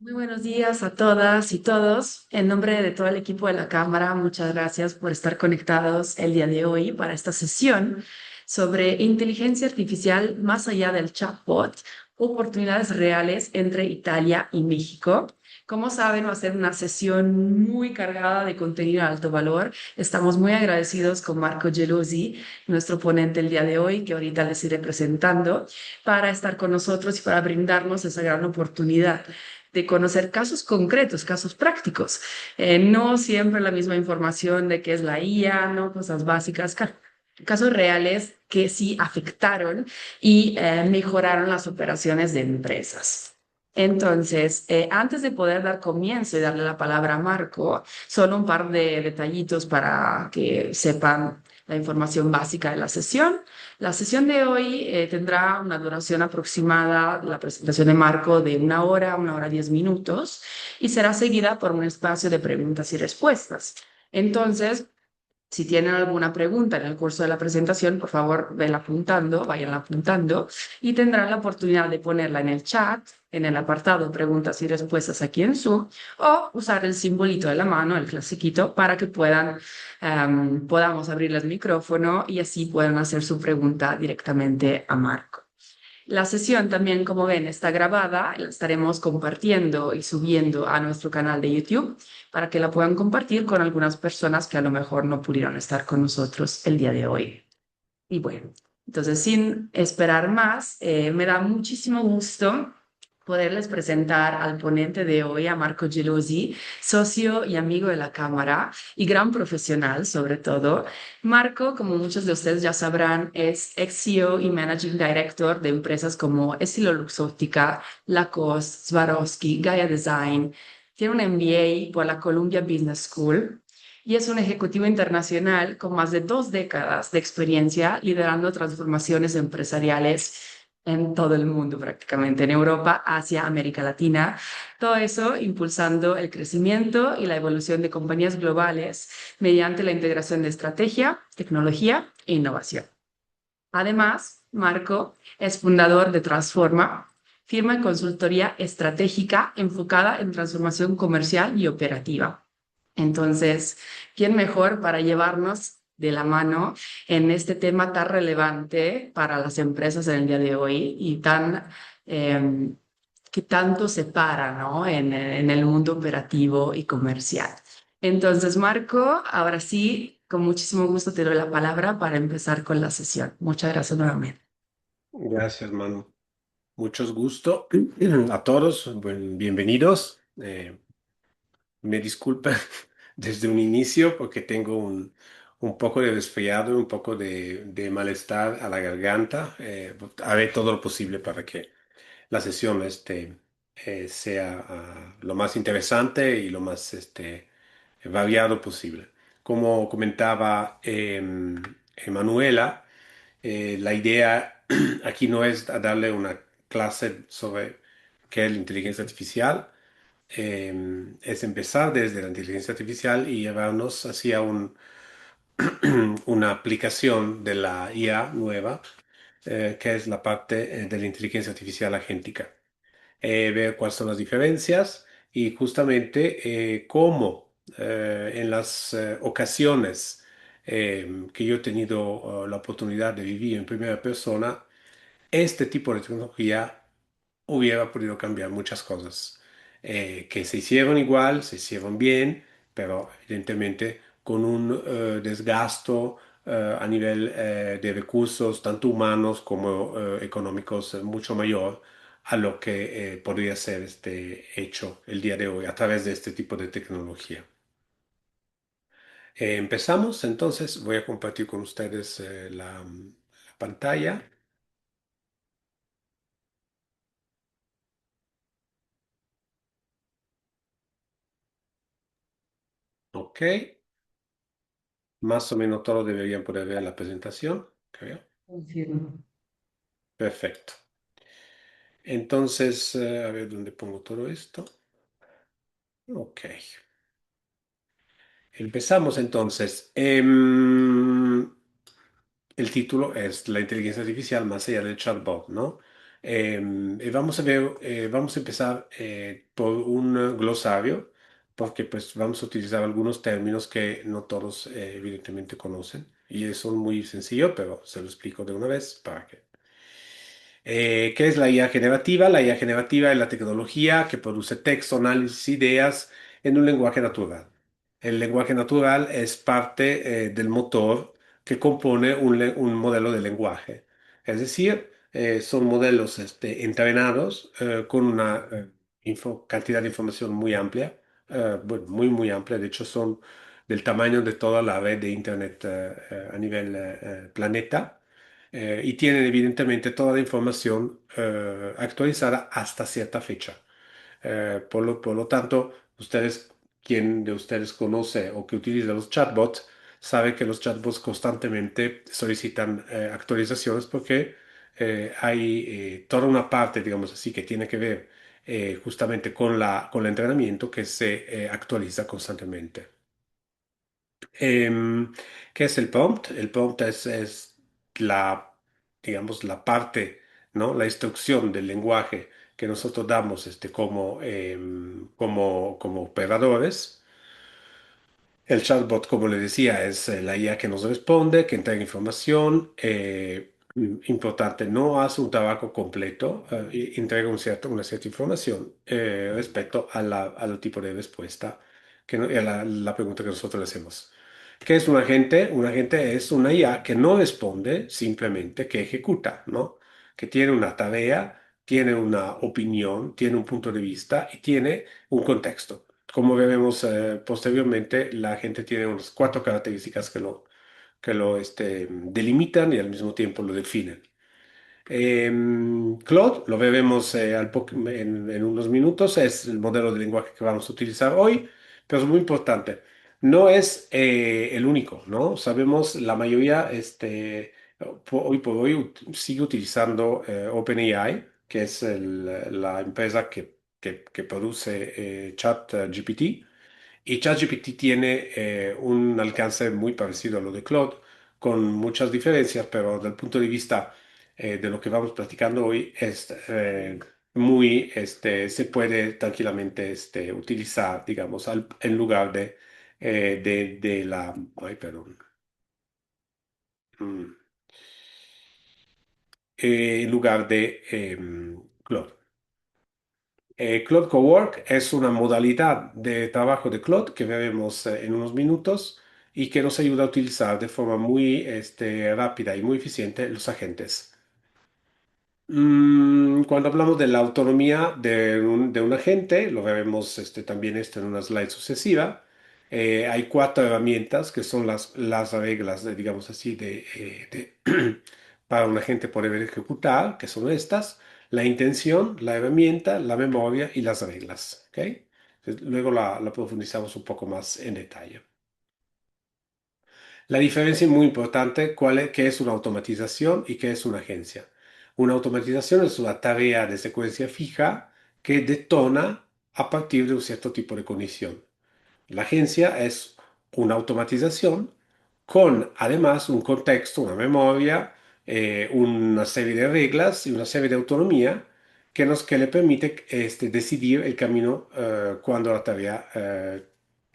Muy buenos días a todas y todos. En nombre de todo el equipo de la Cámara, muchas gracias por estar conectados el día de hoy para esta sesión sobre inteligencia artificial más allá del chatbot, oportunidades reales entre Italia y México. Como saben, va a ser una sesión muy cargada de contenido de alto valor. Estamos muy agradecidos con Marco Gelosi, nuestro ponente el día de hoy, que ahorita les iré presentando, para estar con nosotros y para brindarnos esa gran oportunidad de conocer casos concretos, casos prácticos. No siempre la misma información de qué es la IA, ¿no? Cosas básicas, casos reales que sí afectaron y mejoraron las operaciones de empresas. Entonces, antes de poder dar comienzo y darle la palabra a Marco, solo un par de detallitos para que sepan la información básica de la sesión. La sesión de hoy tendrá una duración aproximada, la presentación de Marco, de una hora 10 minutos, y será seguida por un espacio de preguntas y respuestas. Entonces, si tienen alguna pregunta en el curso de la presentación, por favor, vayan apuntando y tendrán la oportunidad de ponerla en el chat, en el apartado preguntas y respuestas aquí en Zoom, o usar el simbolito de la mano, el clasiquito, para que podamos abrirles el micrófono y así puedan hacer su pregunta directamente a Marco. La sesión también, como ven, está grabada, la estaremos compartiendo y subiendo a nuestro canal de YouTube para que la puedan compartir con algunas personas que a lo mejor no pudieron estar con nosotros el día de hoy. Y bueno, entonces sin esperar más, me da muchísimo gusto poderles presentar al ponente de hoy, a Marco Gelosi, socio y amigo de la Cámara y gran profesional sobre todo. Marco, como muchos de ustedes ya sabrán, es ex CEO y Managing Director de empresas como Estilo Luxótica, Lacoste, Swarovski, Gaia Design. Tiene un MBA por la Columbia Business School y es un ejecutivo internacional con más de 2 décadas de experiencia liderando transformaciones empresariales en todo el mundo, prácticamente en Europa, Asia, América Latina. Todo eso impulsando el crecimiento y la evolución de compañías globales mediante la integración de estrategia, tecnología e innovación. Además, Marco es fundador de Transforma, firma de consultoría estratégica enfocada en transformación comercial y operativa. Entonces, ¿quién mejor para llevarnos de la mano en este tema tan relevante para las empresas en el día de hoy y eh, que tanto separa, ¿no? En el mundo operativo y comercial. Entonces, Marco, ahora sí, con muchísimo gusto te doy la palabra para empezar con la sesión. Muchas gracias nuevamente. Gracias, Manu. Muchos gusto a todos. Bienvenidos. Me disculpa desde un inicio porque tengo un poco de resfriado y un poco de malestar a la garganta. Haré todo lo posible para que la sesión sea lo más interesante y lo más variado posible. Como comentaba Emanuela, la idea aquí no es darle una clase sobre qué es la inteligencia artificial, es empezar desde la inteligencia artificial y llevarnos hacia una aplicación de la IA nueva, que es la parte de la inteligencia artificial agéntica. Ver cuáles son las diferencias y justamente cómo en las ocasiones que yo he tenido la oportunidad de vivir en primera persona, este tipo de tecnología hubiera podido cambiar muchas cosas, que se hicieron igual, se hicieron bien, pero evidentemente con un desgasto a nivel de recursos, tanto humanos como económicos, mucho mayor a lo que podría ser hecho el día de hoy a través de este tipo de tecnología. Empezamos, entonces voy a compartir con ustedes la pantalla. Ok. Más o menos todos deberían poder ver la presentación, creo. Confirmo. Perfecto. Entonces, a ver dónde pongo todo esto. Ok. Empezamos entonces. El título es La inteligencia artificial más allá del chatbot, ¿no? Vamos a ver, vamos a empezar por un glosario, porque pues vamos a utilizar algunos términos que no todos evidentemente conocen. Y son muy sencillos, pero se lo explico de una vez para que ¿qué es la IA generativa? La IA generativa es la tecnología que produce texto, análisis, ideas en un lenguaje natural. El lenguaje natural es parte del motor que compone un modelo de lenguaje. Es decir, son modelos entrenados con una cantidad de información muy amplia, bueno, muy, muy amplia. De hecho, son del tamaño de toda la red de Internet a nivel planeta y tienen evidentemente toda la información actualizada hasta cierta fecha. Por lo tanto, ustedes, quien de ustedes conoce o que utiliza los chatbots, sabe que los chatbots constantemente solicitan actualizaciones porque hay toda una parte, digamos así, que tiene que ver justamente con el entrenamiento que se actualiza constantemente. ¿Qué es el prompt? El prompt es la, digamos, la parte, ¿no? La instrucción del lenguaje que nosotros damos como operadores. El chatbot, como le decía, es la IA que nos responde, que entrega información. Importante, no hace un trabajo completo, entrega una cierta información respecto al tipo de respuesta, a la pregunta que nosotros le hacemos. ¿Qué es un agente? Un agente es una IA que no responde, simplemente que ejecuta, ¿no? Que tiene una tarea, tiene una opinión, tiene un punto de vista y tiene un contexto. Como veremos posteriormente, la gente tiene unas cuatro características que lo delimitan y al mismo tiempo lo definen. Claude, lo veremos en unos minutos, es el modelo de lenguaje que vamos a utilizar hoy, pero es muy importante. No es el único, ¿no? Sabemos, la mayoría, hoy por hoy sigue utilizando OpenAI, que es la empresa que produce ChatGPT. Y ChatGPT tiene un alcance muy parecido a lo de Claude, con muchas diferencias, pero desde el punto de vista de lo que vamos platicando hoy, se puede tranquilamente utilizar, digamos, en lugar de la, ay, perdón, Mm, en lugar de Claude. Claude Cowork es una modalidad de trabajo de Claude que veremos en unos minutos y que nos ayuda a utilizar de forma muy rápida y muy eficiente los agentes. Cuando hablamos de la autonomía de un agente, lo veremos también en una slide sucesiva. Hay cuatro herramientas que son las reglas, digamos así, para un agente poder ejecutar, que son estas: la intención, la herramienta, la memoria y las reglas. ¿Ok? Entonces, luego la profundizamos un poco más en detalle. La diferencia es muy importante, qué es una automatización y qué es una agencia. Una automatización es una tarea de secuencia fija que detona a partir de un cierto tipo de condición. La agencia es una automatización con además un contexto, una memoria, una serie de reglas y una serie de autonomía que le permite decidir el camino cuando la tarea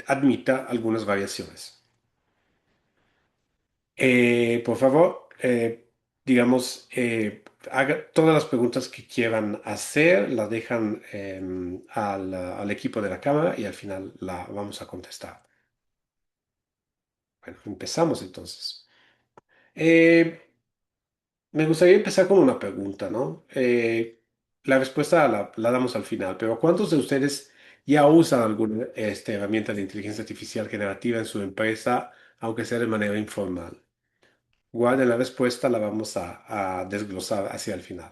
admita algunas variaciones. Por favor, digamos, haga todas las preguntas que quieran hacer, las dejan al equipo de la cámara y al final la vamos a contestar. Bueno, empezamos entonces. Eh, Me gustaría empezar con una pregunta, ¿no? La respuesta la damos al final, pero ¿cuántos de ustedes ya usan alguna herramienta de inteligencia artificial generativa en su empresa, aunque sea de manera informal? Guarden la respuesta, la vamos a desglosar hacia el final.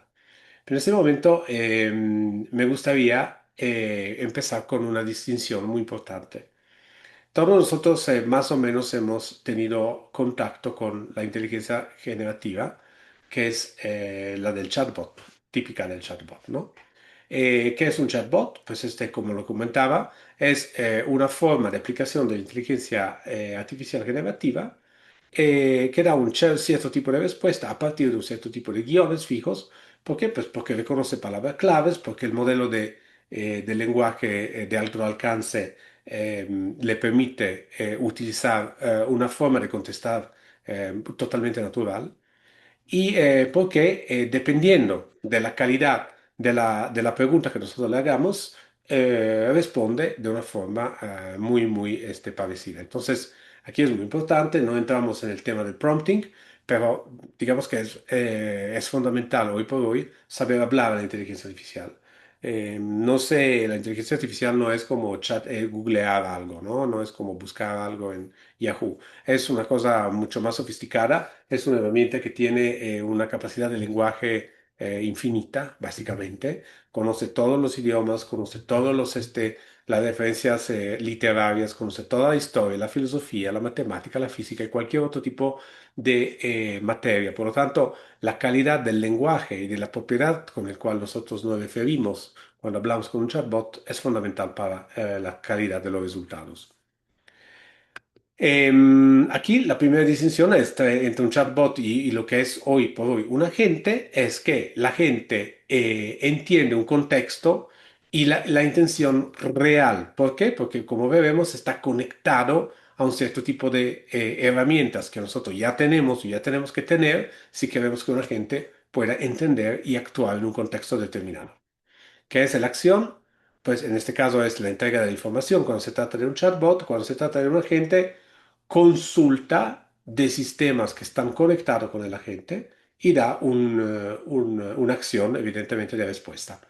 Pero en este momento me gustaría empezar con una distinción muy importante. Todos nosotros más o menos hemos tenido contacto con la inteligencia generativa, que es la del chatbot, típica del chatbot, ¿no? ¿Qué es un chatbot? Pues como lo comentaba, es una forma de aplicación de inteligencia artificial generativa que da un cierto tipo de respuesta a partir de un cierto tipo de guiones fijos, ¿Por qué? Pues porque reconoce palabras claves, porque el modelo de lenguaje de alto alcance le permite utilizar una forma de contestar totalmente natural y porque dependiendo de la calidad de la pregunta que nosotros le hagamos, responde de una forma muy parecida. Entonces, aquí es muy importante, no entramos en el tema del prompting, pero digamos que es fundamental hoy por hoy saber hablar a la inteligencia artificial. No sé, la inteligencia artificial no es como chat, googlear algo, ¿no? No es como buscar algo en Yahoo. Es una cosa mucho más sofisticada, es una herramienta que tiene una capacidad de lenguaje infinita, básicamente. Conoce todos los idiomas, conoce las referencias literarias, conoce toda la historia, la filosofía, la matemática, la física y cualquier otro tipo de materia. Por lo tanto, la calidad del lenguaje y de la propiedad con el cual nosotros nos referimos cuando hablamos con un chatbot es fundamental para la calidad de los resultados. Aquí la primera distinción entre un chatbot y lo que es hoy por hoy un agente es que la gente entiende un contexto y la intención real. ¿Por qué? Porque como veremos está conectado a un cierto tipo de herramientas que nosotros ya tenemos y ya tenemos que tener si queremos que un agente pueda entender y actuar en un contexto determinado. ¿Qué es la acción? Pues en este caso es la entrega de la información. Cuando se trata de un chatbot, cuando se trata de un agente, consulta de sistemas que están conectados con el agente y da una acción, evidentemente, de respuesta.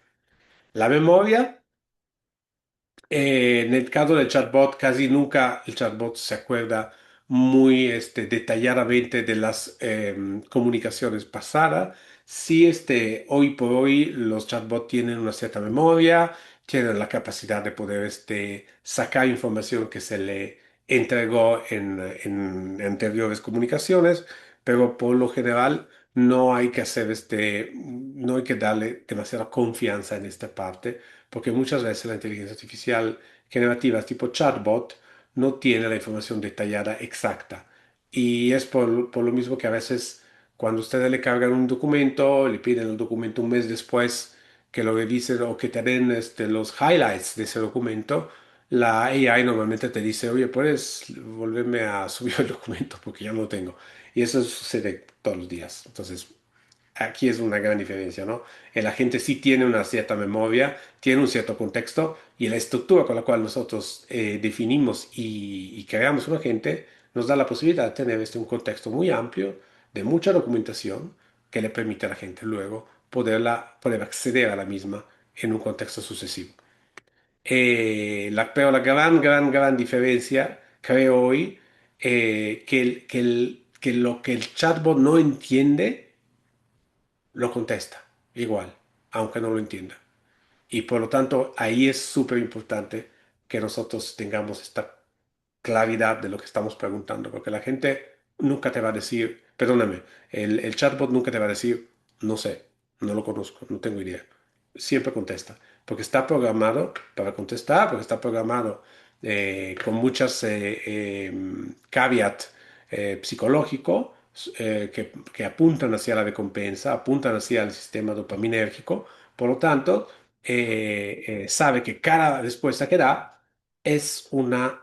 La memoria en el caso del chatbot, casi nunca el chatbot se acuerda muy detalladamente de las comunicaciones pasadas. Sí, hoy por hoy los chatbots tienen una cierta memoria, tienen la capacidad de poder sacar información que se le entregó en anteriores comunicaciones, pero por lo general no hay que hacer no hay que darle demasiada confianza en esta parte porque muchas veces la inteligencia artificial generativa tipo chatbot no tiene la información detallada exacta. Y es por lo mismo que a veces cuando ustedes le cargan un documento, le piden el documento un mes después que lo revisen o que te den los highlights de ese documento, la AI normalmente te dice, oye, ¿puedes volverme a subir el documento? Porque ya no lo tengo. Y eso sucede todos los días. Entonces, aquí es una gran diferencia, ¿no? El agente sí tiene una cierta memoria, tiene un cierto contexto y la estructura con la cual nosotros definimos y creamos un agente nos da la posibilidad de tener un contexto muy amplio de mucha documentación que le permite a la gente luego poder acceder a la misma en un contexto sucesivo. Pero la gran diferencia, creo hoy, que lo que el chatbot no entiende, lo contesta igual, aunque no lo entienda. Y por lo tanto, ahí es súper importante que nosotros tengamos esta claridad de lo que estamos preguntando, porque la gente nunca te va a decir, perdóname, el chatbot nunca te va a decir, no sé, no lo conozco, no tengo idea. Siempre contesta, porque está programado para contestar, porque está programado con muchas caveat psicológico que apuntan hacia la recompensa, apuntan hacia el sistema dopaminérgico, por lo tanto, sabe que cada respuesta que da es una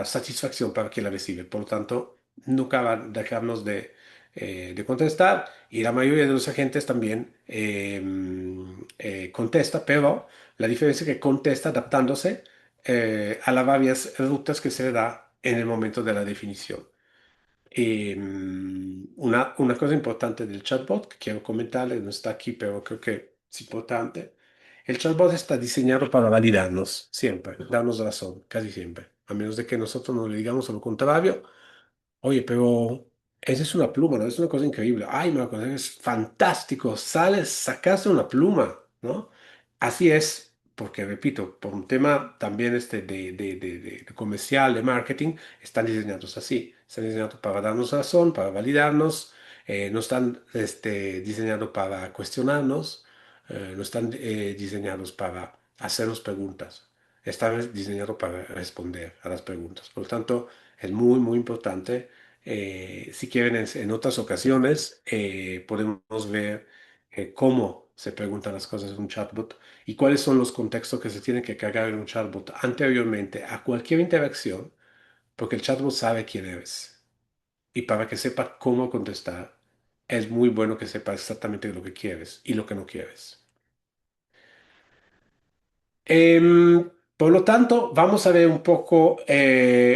satisfacción para quien la recibe. Por lo tanto, nunca va a dejarnos de contestar y la mayoría de los agentes también contesta, pero la diferencia es que contesta adaptándose a las varias rutas que se le da en el momento de la definición. Una cosa importante del chatbot que quiero comentarle, no está aquí, pero creo que es importante. El chatbot está diseñado para validarnos siempre, darnos razón, casi siempre. A menos de que nosotros no le digamos lo contrario. Oye, pero esa es una pluma, ¿no? Es una cosa increíble. Ay, Marco, es fantástico. Sales, sacaste una pluma, ¿no? Así es, porque repito, por un tema también de comercial, de marketing, están diseñados así. Están diseñados para darnos razón, para validarnos. No están diseñados para cuestionarnos. No están diseñados para hacernos preguntas. Están diseñados para responder a las preguntas. Por lo tanto, es muy importante. Si quieren, en otras ocasiones podemos ver cómo se preguntan las cosas en un chatbot y cuáles son los contextos que se tienen que cargar en un chatbot anteriormente a cualquier interacción, porque el chatbot sabe quién eres. Y para que sepa cómo contestar, es muy bueno que sepa exactamente lo que quieres y lo que no quieres. Por lo tanto, vamos a ver un poco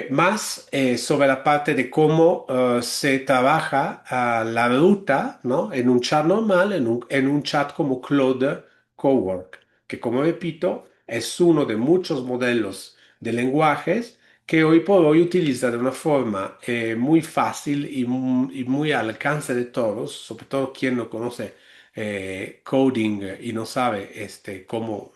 más sobre la parte de cómo se trabaja la ruta, ¿no? En un chat normal, en un chat como Claude Cowork, que como repito, es uno de muchos modelos de lenguajes que hoy por hoy utiliza de una forma muy fácil y muy al alcance de todos, sobre todo quien no conoce coding y no sabe cómo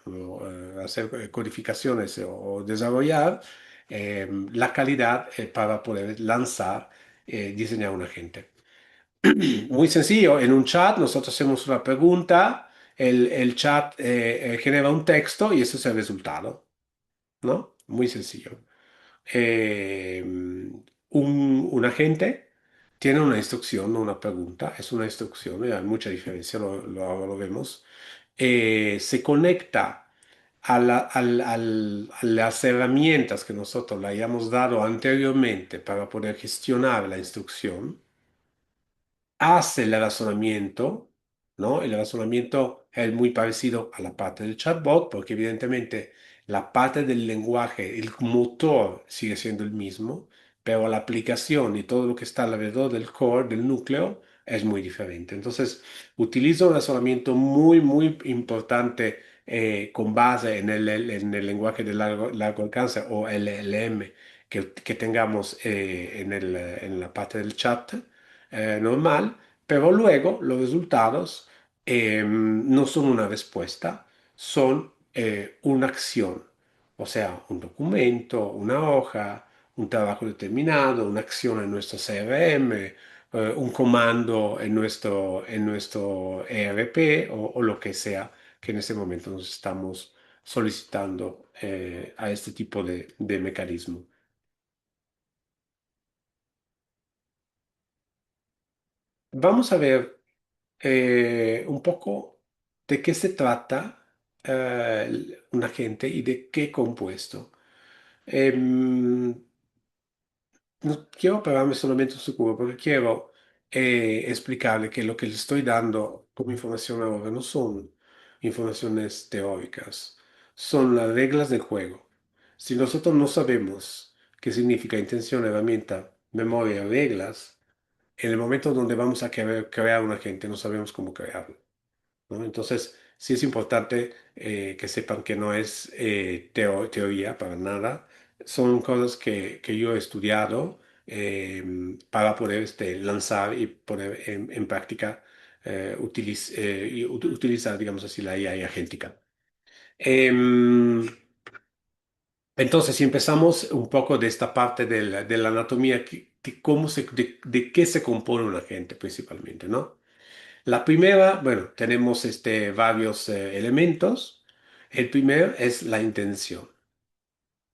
hacer codificaciones o desarrollar la calidad para poder lanzar, diseñar un agente. Muy sencillo, en un chat nosotros hacemos una pregunta, el chat genera un texto y ese es el resultado, ¿no? Muy sencillo. Un agente tiene una instrucción, no una pregunta, es una instrucción, hay mucha diferencia, lo vemos. Se conecta a las herramientas que nosotros le hayamos dado anteriormente para poder gestionar la instrucción, hace el razonamiento, ¿no? El razonamiento es muy parecido a la parte del chatbot, porque evidentemente la parte del lenguaje, el motor sigue siendo el mismo, pero la aplicación y todo lo que está alrededor del core, del núcleo, es muy diferente. Entonces, utilizo un razonamiento muy, muy importante con base en el lenguaje de largo alcance o LLM que tengamos en la parte del chat normal, pero luego los resultados no son una respuesta, son una acción, o sea, un documento, una hoja, un trabajo determinado, una acción en nuestro CRM, un comando en nuestro ERP o lo que sea que en ese momento nos estamos solicitando a este tipo de mecanismo. Vamos a ver un poco de qué se trata un agente y de qué compuesto. Em, no quiero pararme solamente en su cubo porque quiero explicarle que lo que le estoy dando como información ahora no son informaciones teóricas, son las reglas del juego. Si nosotros no sabemos qué significa intención, herramienta, memoria, reglas, en el momento donde vamos a querer crear un agente no sabemos cómo crearlo. ¿No? Entonces, sí es importante que sepan que no es teoría para nada, son cosas que yo he estudiado para poder lanzar y poner en práctica, utilizar, digamos así, la IA agéntica. Em, entonces, si empezamos un poco de esta parte de la anatomía, de qué se compone un agente principalmente, ¿no? La primera, bueno, tenemos varios elementos. El primero es la intención,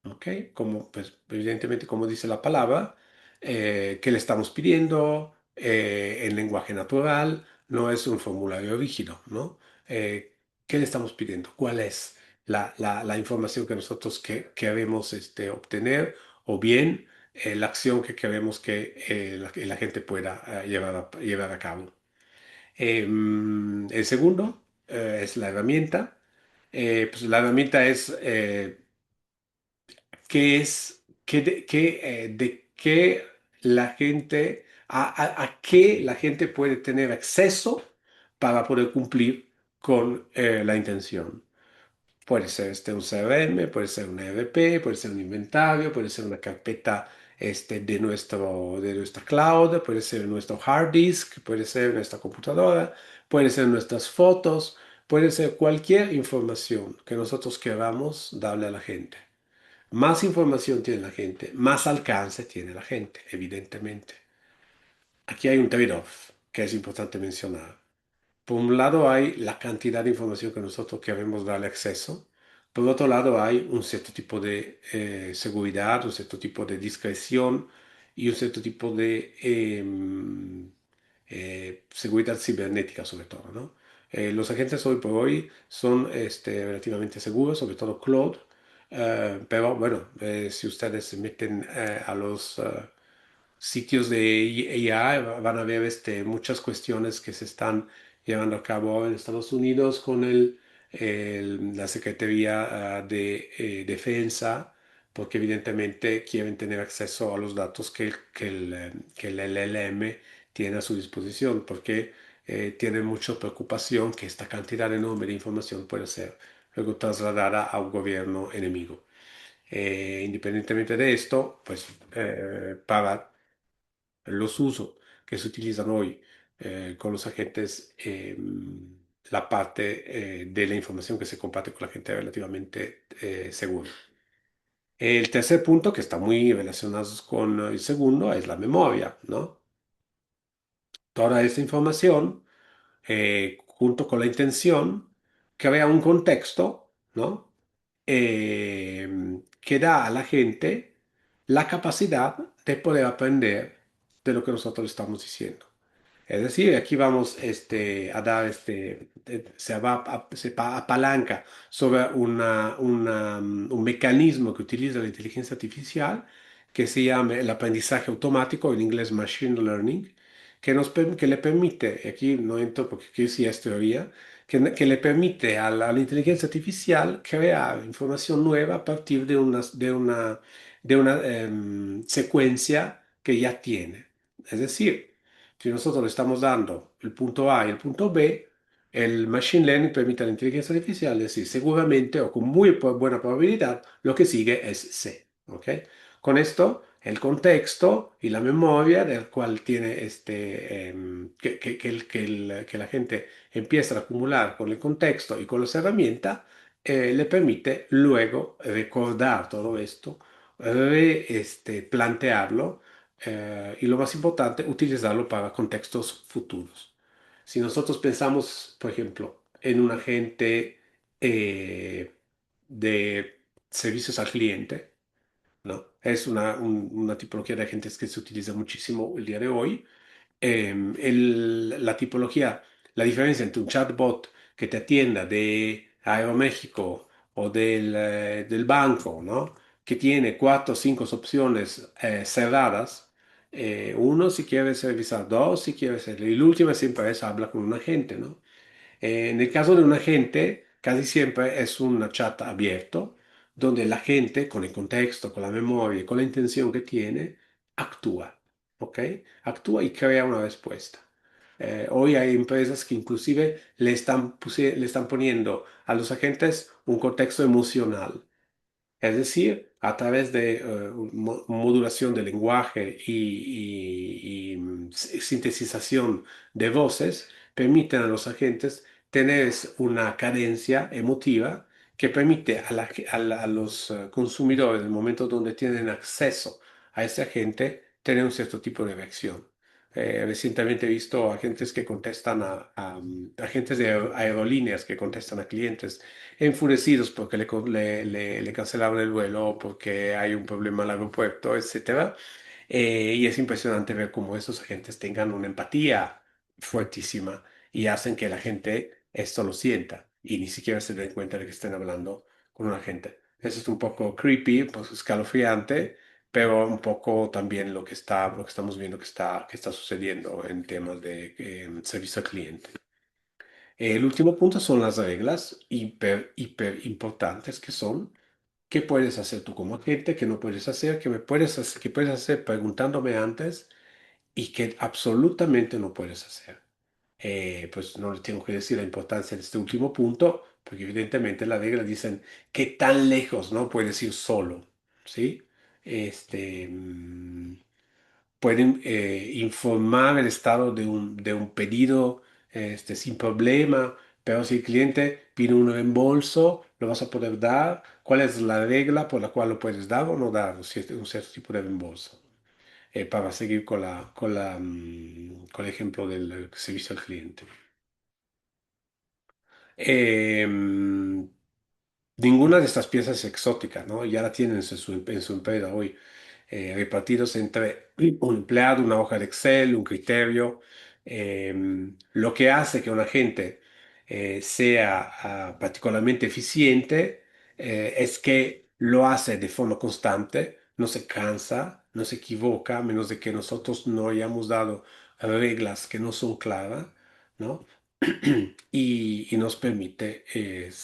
¿ok? Como, pues, evidentemente, como dice la palabra, ¿qué le estamos pidiendo? En lenguaje natural, no es un formulario rígido, ¿no? ¿Qué le estamos pidiendo? ¿Cuál es la información que nosotros queremos obtener? O bien, la acción que queremos que la gente pueda llevar a cabo. El segundo es la herramienta. Pues la herramienta es de qué la gente, a qué la gente puede tener acceso para poder cumplir con la intención. Puede ser un CRM, puede ser un ERP, puede ser un inventario, puede ser una carpeta de nuestra cloud, puede ser nuestro hard disk, puede ser nuestra computadora, puede ser nuestras fotos, puede ser cualquier información que nosotros queramos darle a la gente. Más información tiene la gente, más alcance tiene la gente, evidentemente. Aquí hay un trade-off que es importante mencionar. Por un lado hay la cantidad de información que nosotros queremos darle acceso. Por otro lado hay un cierto tipo de seguridad, un cierto tipo de discreción y un cierto tipo de seguridad cibernética sobre todo, ¿no? Los agentes hoy por hoy son relativamente seguros, sobre todo Claude. Pero bueno, si ustedes se meten a los sitios de IA, van a ver muchas cuestiones que se están llevando a cabo ahora en Estados Unidos con la Secretaría de Defensa, porque evidentemente quieren tener acceso a los datos que el LLM tiene a su disposición, porque tienen mucha preocupación que esta cantidad enorme de información pueda ser luego trasladada a un gobierno enemigo. Independientemente de esto, pues para los usos que se utilizan hoy con los agentes, la parte de la información que se comparte con la gente es relativamente segura. El tercer punto, que está muy relacionado con el segundo, es la memoria, ¿no? Toda esta información, junto con la intención, crea un contexto, ¿no? Que da a la gente la capacidad de poder aprender de lo que nosotros estamos diciendo. Es decir, aquí vamos a dar, se apalanca sobre un mecanismo que utiliza la inteligencia artificial que se llama el aprendizaje automático, en inglés Machine Learning, que le permite, aquí no entro porque aquí sí es teoría, que le permite a la inteligencia artificial crear información nueva a partir de una secuencia que ya tiene. Es decir, si nosotros le estamos dando el punto A y el punto B, el Machine Learning permite a la inteligencia artificial decir seguramente o con muy buena probabilidad lo que sigue es C. ¿Ok? Con esto, el contexto y la memoria del cual tiene que la gente empieza a acumular con el contexto y con las herramientas, le permite luego recordar todo esto, plantearlo y lo más importante, utilizarlo para contextos futuros. Si nosotros pensamos, por ejemplo, en un agente de servicios al cliente, ¿no? Es una tipología de agentes que se utiliza muchísimo el día de hoy. La tipología, la diferencia entre un chatbot que te atienda de Aeroméxico o del banco, ¿no? Que tiene cuatro o cinco opciones cerradas. Uno si quiere revisar, dos si quiere ser, y la última siempre es habla con un agente, ¿no? En el caso de un agente, casi siempre es un chat abierto, donde la gente, con el contexto, con la memoria y con la intención que tiene, actúa, ¿ok? Actúa y crea una respuesta. Hoy hay empresas que inclusive le están poniendo a los agentes un contexto emocional. Es decir, a través de modulación del lenguaje y sintetización de voces, permiten a los agentes tener una cadencia emotiva que permite a los consumidores, en el momento donde tienen acceso a ese agente, tener un cierto tipo de reacción. Recientemente he visto agentes que contestan agentes de aerolíneas que contestan a clientes enfurecidos porque le cancelaron el vuelo, porque hay un problema al aeropuerto, etcétera. Y es impresionante ver cómo esos agentes tengan una empatía fuertísima y hacen que la gente esto lo sienta y ni siquiera se den cuenta de que estén hablando con un agente. Eso es un poco creepy, pues escalofriante, pero un poco también lo que estamos viendo que está sucediendo en temas de servicio al cliente. El último punto son las reglas hiper importantes que son qué puedes hacer tú como agente, qué no puedes hacer, qué puedes hacer preguntándome antes y qué absolutamente no puedes hacer. Pues no le tengo que decir la importancia de este último punto, porque evidentemente las reglas dicen qué tan lejos no puedes ir solo, ¿sí? Este, mm, Pueden informar el estado de un pedido sin problema, pero si el cliente pide un reembolso, lo vas a poder dar. ¿Cuál es la regla por la cual lo puedes dar o no dar un cierto tipo de reembolso? Para seguir con el ejemplo del servicio al cliente. Em, Ninguna de estas piezas es exótica, ¿no? Ya la tienen en su empresa hoy, repartidos entre un empleado, una hoja de Excel, un criterio. Lo que hace que un agente sea particularmente eficiente, es que lo hace de forma constante, no se cansa, no se equivoca, a menos de que nosotros no hayamos dado reglas que no son claras, ¿no? Y nos permite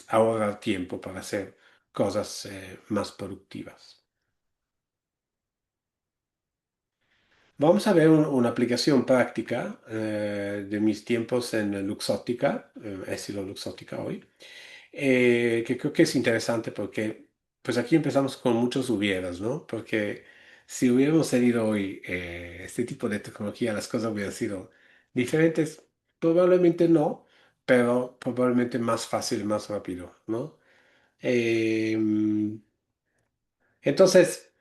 ahorrar tiempo para hacer cosas más productivas. Vamos a ver una aplicación práctica de mis tiempos en Luxottica, he sido Luxottica hoy, que creo que es interesante porque pues aquí empezamos con muchos hubieras, ¿no? Porque si hubiéramos tenido hoy este tipo de tecnología, las cosas hubieran sido diferentes. Probablemente no, pero probablemente más fácil, más rápido, ¿no? Em, entonces,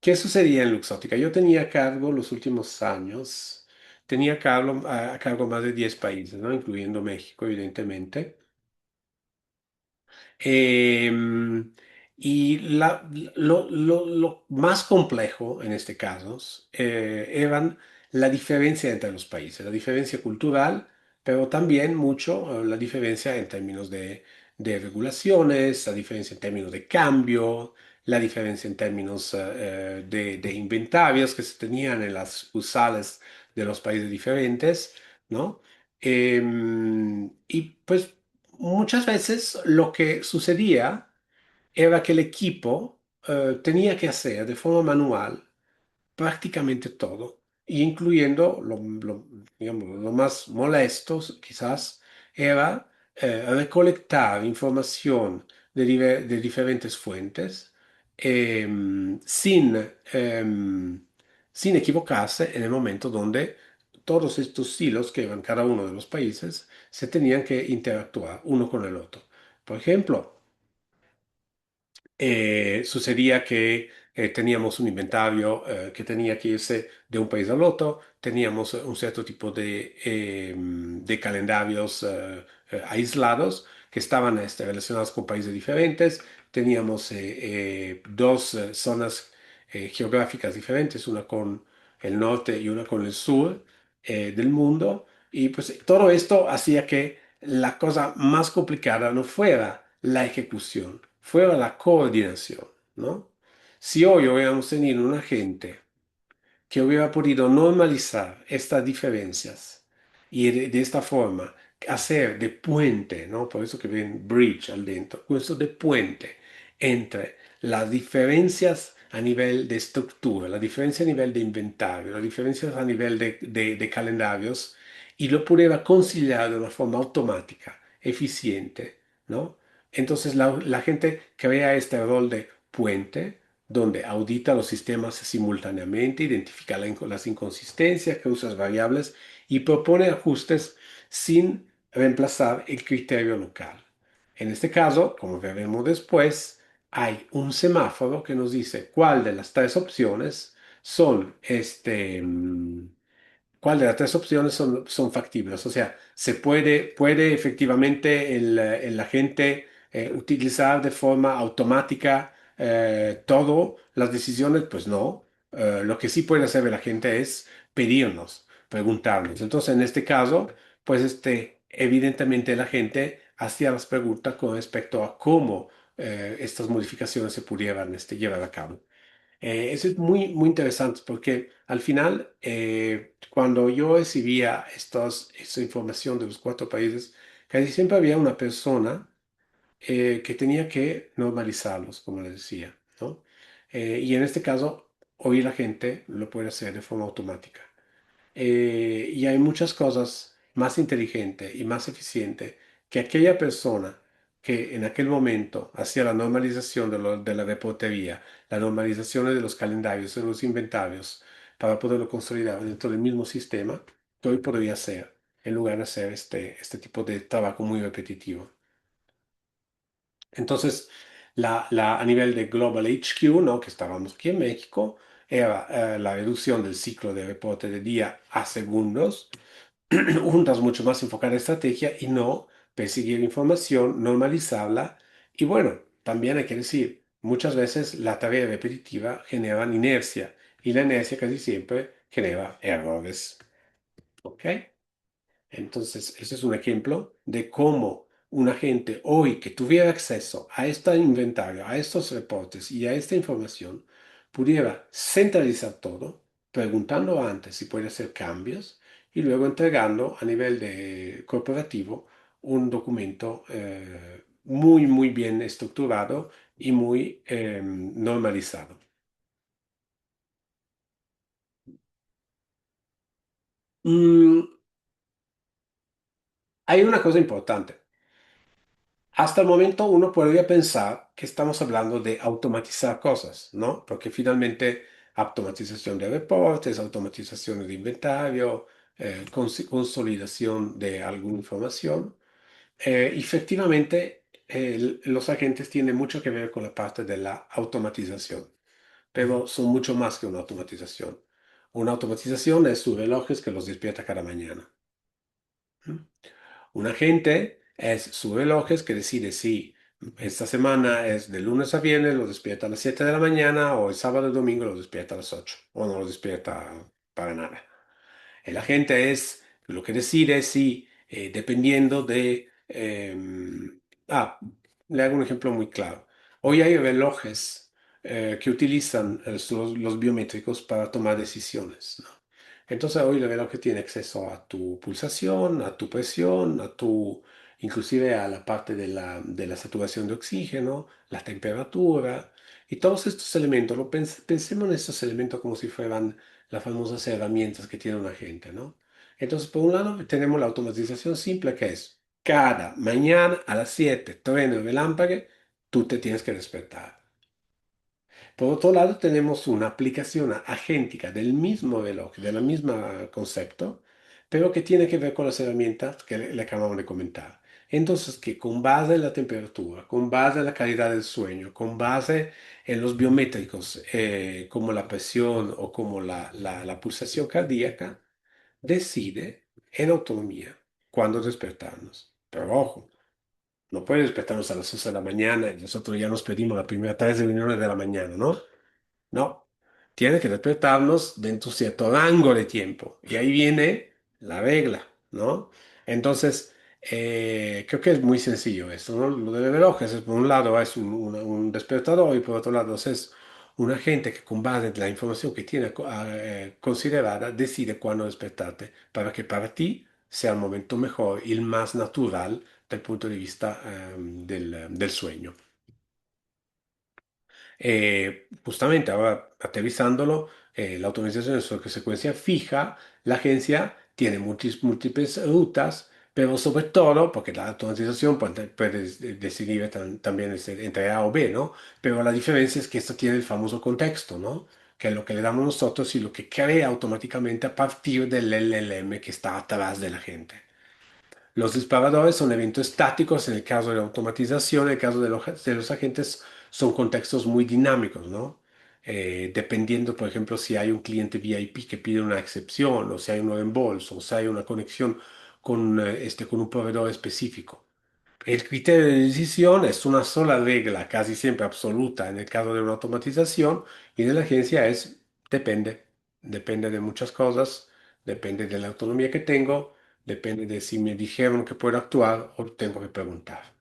¿qué sucedía en Luxótica? Yo tenía a cargo los últimos años, tenía a cargo más de 10 países, ¿no? Incluyendo México, evidentemente. Em, y lo más complejo en este caso eran la diferencia entre los países, la diferencia cultural, pero también mucho la diferencia en términos de regulaciones, la diferencia en términos de cambio, la diferencia en términos de inventarios que se tenían en las sucursales de los países diferentes, ¿no? Y pues muchas veces lo que sucedía era que el equipo tenía que hacer de forma manual prácticamente todo, y incluyendo digamos, lo más molesto quizás era recolectar información de diferentes fuentes sin, sin equivocarse en el momento donde todos estos hilos que eran cada uno de los países se tenían que interactuar uno con el otro. Por ejemplo, sucedía que teníamos un inventario que tenía que irse de un país al otro, teníamos un cierto tipo de calendarios aislados que estaban relacionados con países diferentes, teníamos dos zonas geográficas diferentes, una con el norte y una con el sur del mundo, y pues todo esto hacía que la cosa más complicada no fuera la ejecución, fuera la coordinación, ¿no? Si hoy hubiéramos tenido una gente que hubiera podido normalizar estas diferencias y de esta forma hacer de puente, ¿no? Por eso que ven bridge al dentro, questo de puente entre las diferencias a nivel de estructura, la diferencia a nivel de inventario, las diferencias a nivel de calendarios, y lo pudiera conciliar de una forma automática, eficiente, ¿no? Entonces la gente crea este rol de puente donde audita los sistemas simultáneamente, identifica las inconsistencias, causas variables y propone ajustes sin reemplazar el criterio local. En este caso, como veremos después, hay un semáforo que nos dice cuál de las tres opciones son cuál de las tres opciones son factibles. O sea, puede efectivamente el agente utilizar de forma automática todas las decisiones. Pues no. Lo que sí puede hacer el agente es pedirnos, preguntarnos. Entonces, en este caso, pues evidentemente el agente hacía las preguntas con respecto a cómo estas modificaciones se pudieran llevar a cabo. Eso es muy, muy interesante porque al final, cuando yo recibía esta información de los cuatro países, casi siempre había una persona que tenía que normalizarlos, como les decía, ¿no? Y en este caso, hoy la gente lo puede hacer de forma automática. Y hay muchas cosas más inteligentes y más eficientes que aquella persona que en aquel momento hacía la normalización de la reportería, la normalización de los calendarios, de los inventarios, para poderlo consolidar dentro del mismo sistema, que hoy podría hacer, en lugar de hacer este tipo de trabajo muy repetitivo. Entonces, a nivel de Global HQ, ¿no? Que estábamos aquí en México, era la reducción del ciclo de reporte de día a segundos, juntas mucho más enfocada en estrategia y no perseguir información, normalizarla. Y bueno, también hay que decir, muchas veces la tarea repetitiva genera inercia y la inercia casi siempre genera errores. ¿Ok? Entonces, ese es un ejemplo de cómo una gente hoy que tuviera acceso a este inventario, a estos reportes y a esta información, pudiera centralizar todo, preguntando antes si puede hacer cambios y luego entregando a nivel de corporativo un documento muy, muy bien estructurado y muy normalizado. Mm, hay una cosa importante. Hasta el momento uno podría pensar que estamos hablando de automatizar cosas, ¿no? Porque finalmente automatización de reportes, automatización de inventario, consolidación de alguna información. Efectivamente, los agentes tienen mucho que ver con la parte de la automatización, pero son mucho más que una automatización. Una automatización es sus relojes que los despierta cada mañana. ¿Mm? Un agente es su relojes que decide si esta semana es de lunes a viernes, lo despierta a las 7 de la mañana o el sábado y domingo lo despierta a las 8 o no lo despierta para nada. El agente es lo que decide si, dependiendo de... le hago un ejemplo muy claro. Hoy hay relojes que utilizan los biométricos para tomar decisiones, ¿no? Entonces hoy el reloj tiene acceso a tu pulsación, a tu presión, inclusive a la parte de la saturación de oxígeno, la temperatura y todos estos elementos. Pensemos en estos elementos como si fueran las famosas herramientas que tiene una gente, ¿no? Entonces, por un lado, tenemos la automatización simple que es cada mañana a las 7, trueno y relámpago, tú te tienes que despertar. Por otro lado, tenemos una aplicación agéntica del mismo reloj, del mismo concepto, pero que tiene que ver con las herramientas que le acabamos de comentar. Entonces, que con base en la temperatura, con base en la calidad del sueño, con base en los biométricos, como la presión o como la pulsación cardíaca, decide en autonomía cuándo despertarnos. Pero ojo, no puede despertarnos a las 11 de la mañana y nosotros ya nos pedimos la primera 3 reuniones de la mañana, ¿no? No, tiene que respetarnos dentro de cierto rango de tiempo. Y ahí viene la regla, ¿no? Entonces, creo que es muy sencillo esto, ¿no? Lo de relojes es, por un lado, es un despertador y por otro lado es un agente que con base en la información que tiene considerada decide cuándo despertarte para que para ti sea el momento mejor y el más natural del punto de vista del sueño. Justamente ahora aterrizándolo, la automatización es una secuencia fija, la agencia tiene múltiples rutas, pero sobre todo, porque la automatización puede decidir también entre A o B, ¿no? Pero la diferencia es que esto tiene el famoso contexto, ¿no? Que es lo que le damos nosotros y lo que crea automáticamente a partir del LLM que está atrás de la gente. Los disparadores son eventos estáticos en el caso de la automatización, en el caso de los agentes son contextos muy dinámicos, ¿no? Dependiendo, por ejemplo, si hay un cliente VIP que pide una excepción, o si hay un reembolso, o si hay una conexión con un proveedor específico. El criterio de decisión es una sola regla, casi siempre absoluta en el caso de una automatización, y de la agencia es depende. Depende de muchas cosas, depende de la autonomía que tengo, depende de si me dijeron que puedo actuar o tengo que preguntar.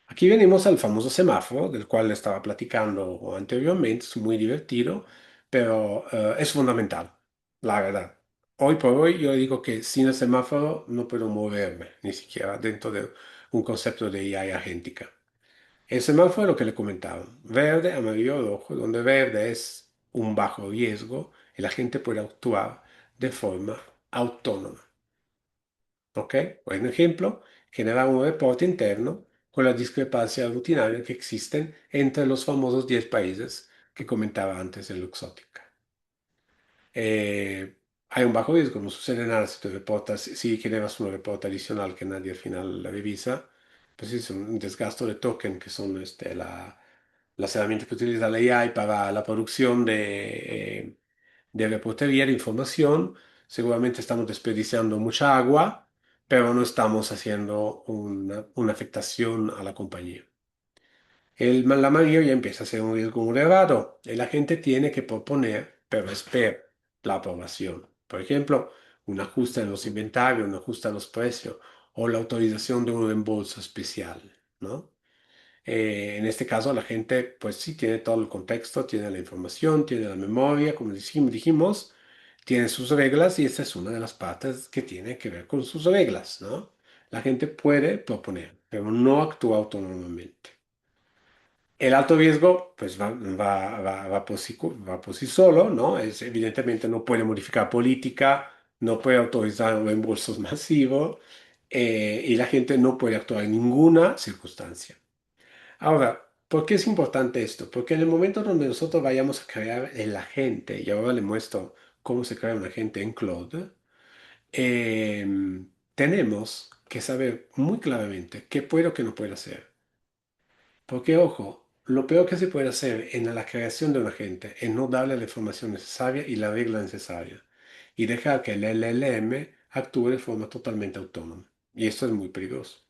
Aquí venimos al famoso semáforo, del cual le estaba platicando anteriormente, es muy divertido, pero es fundamental, la verdad. Hoy por hoy yo digo que sin el semáforo no puedo moverme, ni siquiera dentro de un concepto de IA agéntica. El semáforo es lo que le comentaba, verde, amarillo, rojo, donde verde es un bajo riesgo y la gente puede actuar de forma autónoma. ¿Ok? Por ejemplo, generar un reporte interno con las discrepancias rutinarias que existen entre los famosos 10 países que comentaba antes en Luxottica. Hay un bajo riesgo, no sucede nada si te reportas, si generas un reporte adicional que nadie al final revisa, pues es un desgasto de token que son las herramientas que utiliza la AI para la producción de reportería de información. Seguramente estamos desperdiciando mucha agua, pero no estamos haciendo una afectación a la compañía. La mayoría ya empieza a ser un riesgo muy elevado. La gente tiene que proponer, pero espera la aprobación. Por ejemplo, un ajuste en los inventarios, un ajuste a los precios o la autorización de un reembolso especial, ¿no? En este caso, la gente, pues sí, tiene todo el contexto, tiene la información, tiene la memoria, como dijimos, tiene sus reglas y esta es una de las partes que tiene que ver con sus reglas, ¿no? La gente puede proponer, pero no actúa autónomamente. El alto riesgo, pues va por sí solo, ¿no? Evidentemente no puede modificar política, no puede autorizar reembolsos masivos y la gente no puede actuar en ninguna circunstancia. Ahora, ¿por qué es importante esto? Porque en el momento donde nosotros vayamos a crear el agente, y ahora le muestro cómo se crea un agente en Claude, eh, tenemos que saber muy claramente qué puedo o qué no puedo hacer. Porque, ojo, lo peor que se puede hacer en la creación de un agente es no darle la información necesaria y la regla necesaria, y dejar que el LLM actúe de forma totalmente autónoma. Y esto es muy peligroso.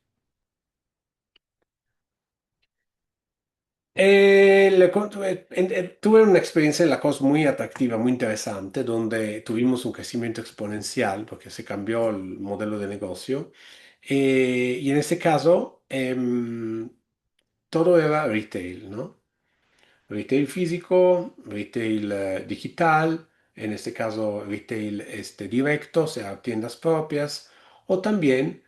Tuve una experiencia en la COS muy atractiva, muy interesante, donde tuvimos un crecimiento exponencial porque se cambió el modelo de negocio. Y en este caso, todo era retail, ¿no? Retail físico, retail digital, en este caso retail directo, o sea, tiendas propias, o también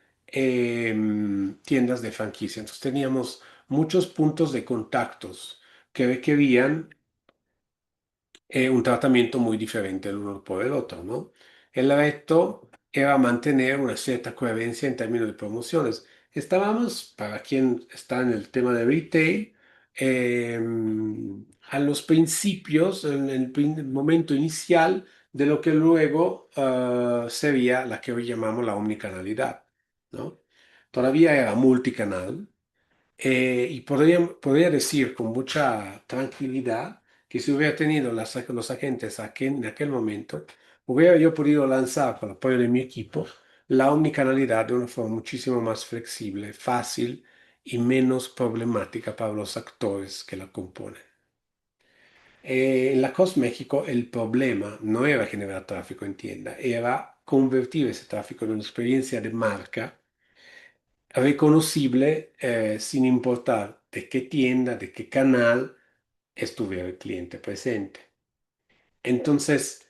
tiendas de franquicia. Entonces teníamos muchos puntos de contactos que requerían un tratamiento muy diferente el uno por el otro, ¿no? El reto era mantener una cierta coherencia en términos de promociones. Estábamos, para quien está en el tema de retail, eh, a los principios, en el momento inicial de lo que luego sería la que hoy llamamos la omnicanalidad, ¿no? Todavía era multicanal, y podría decir con mucha tranquilidad que si hubiera tenido los agentes en aquel momento, hubiera yo podido lanzar con el apoyo de mi equipo la omnicanalidad de una forma muchísimo más flexible, fácil y menos problemática para los actores que la componen. En la COS México el problema no era generar tráfico en tienda, era convertir ese tráfico en una experiencia de marca reconocible sin importar de qué tienda, de qué canal estuviera el cliente presente. Entonces,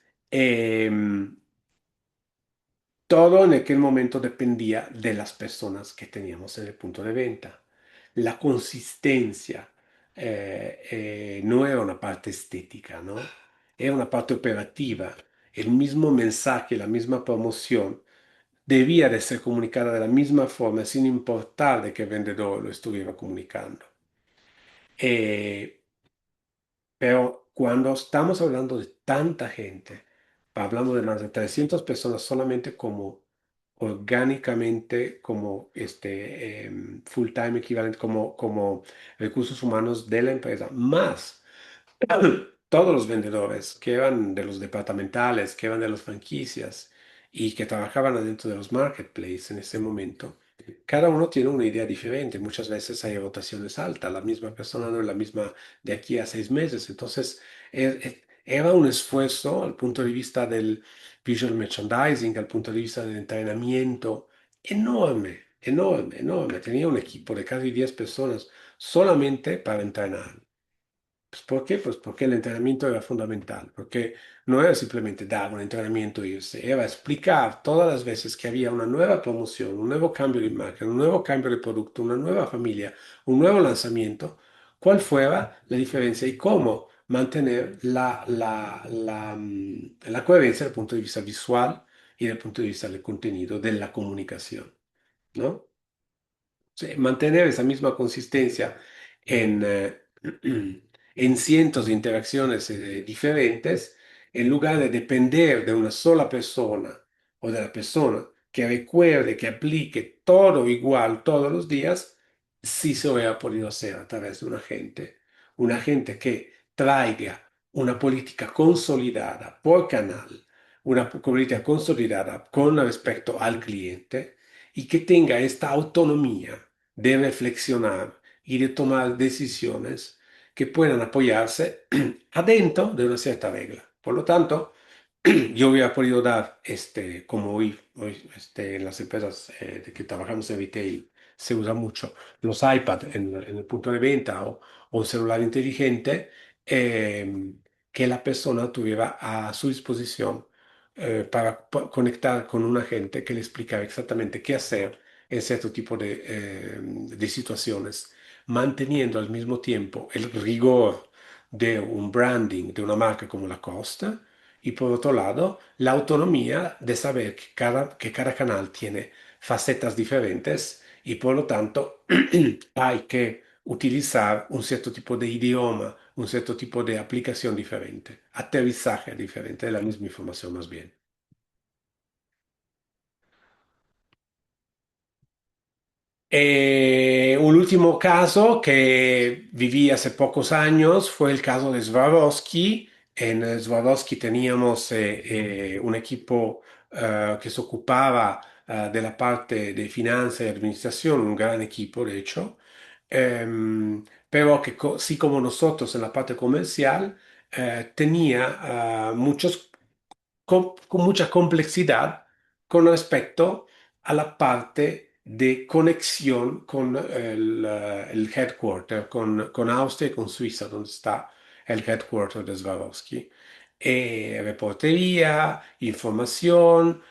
todo en aquel momento dependía de las personas que teníamos en el punto de venta. La consistencia no era una parte estética, ¿no? Era una parte operativa. El mismo mensaje, la misma promoción debía de ser comunicada de la misma forma sin importar de qué vendedor lo estuviera comunicando. Eh, pero cuando estamos hablando de tanta gente, hablando de más de 300 personas solamente como orgánicamente, como full time equivalente, como recursos humanos de la empresa, más todos los vendedores que eran de los departamentales, que eran de las franquicias y que trabajaban adentro de los marketplaces en ese momento, cada uno tiene una idea diferente. Muchas veces hay rotaciones altas, la misma persona no es la misma de aquí a 6 meses. Entonces, era un esfuerzo al punto de vista del visual merchandising, al punto de vista del entrenamiento, enorme, enorme, enorme. Tenía un equipo de casi 10 personas solamente para entrenar. Pues, ¿por qué? Pues porque el entrenamiento era fundamental, porque no era simplemente dar un entrenamiento e irse, era explicar todas las veces que había una nueva promoción, un nuevo cambio de imagen, un nuevo cambio de producto, una nueva familia, un nuevo lanzamiento, cuál fuera la diferencia y cómo mantener la coherencia desde el punto de vista visual y desde el punto de vista del contenido, de la comunicación, ¿no? Sí, mantener esa misma consistencia en, en cientos de interacciones diferentes, en lugar de depender de una sola persona o de la persona que recuerde, que aplique todo igual todos los días, sí se hubiera podido hacer a través de un agente que traiga una política consolidada por canal, una política consolidada con respecto al cliente y que tenga esta autonomía de reflexionar y de tomar decisiones que puedan apoyarse adentro de una cierta regla. Por lo tanto, yo hubiera podido dar, como hoy en las empresas de que trabajamos en retail, se usa mucho los iPad en el punto de venta o un celular inteligente, que la persona tuviera a su disposición para conectar con un agente que le explicara exactamente qué hacer en cierto tipo de situaciones, manteniendo al mismo tiempo el rigor de un branding de una marca como Lacoste y por otro lado la autonomía de saber que cada canal tiene facetas diferentes y por lo tanto hay que utilizar un cierto tipo de idioma, un cierto tipo de aplicación diferente, aterrizaje diferente de la misma información más bien. Un último caso que viví hace pocos años fue el caso de Swarovski. En Swarovski teníamos un equipo que se ocupaba de la parte de finanzas y administración, un gran equipo de hecho, pero que sí como nosotros en la parte comercial tenía muchos con mucha complejidad con respecto a la parte de conexión con el headquarter, con Austria y con Suiza, donde está el headquarter de Swarovski. Reportería, información,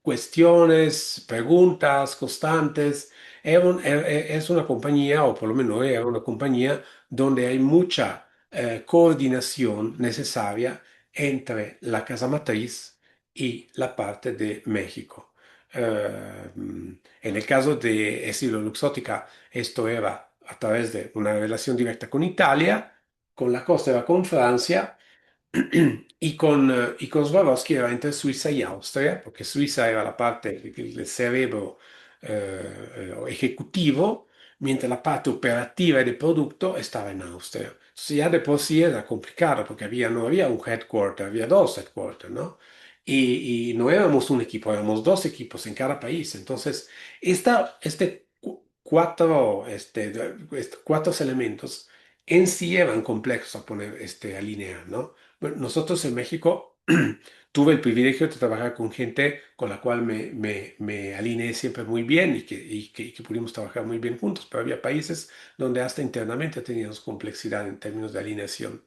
cuestiones, preguntas constantes. Es una compañía, o por lo menos era una compañía, donde hay mucha coordinación necesaria entre la casa matriz y la parte de México. En el caso de Estilo Luxótica, esto era a través de una relación directa con Italia, con la costa era con Francia y con Swarovski era entre Suiza y Austria, porque Suiza era la parte del cerebro ejecutivo, mientras la parte operativa y de producto estaba en Austria. Entonces ya de por sí era complicado, porque no había un headquarter, había dos headquarters, ¿no? Y no éramos un equipo, éramos dos equipos en cada país. Entonces, estos cuatro elementos en sí eran complejos a poner, a alinear, ¿no? Bueno, nosotros en México tuve el privilegio de trabajar con gente con la cual me alineé siempre muy bien y que pudimos trabajar muy bien juntos, pero había países donde hasta internamente teníamos complejidad en términos de alineación.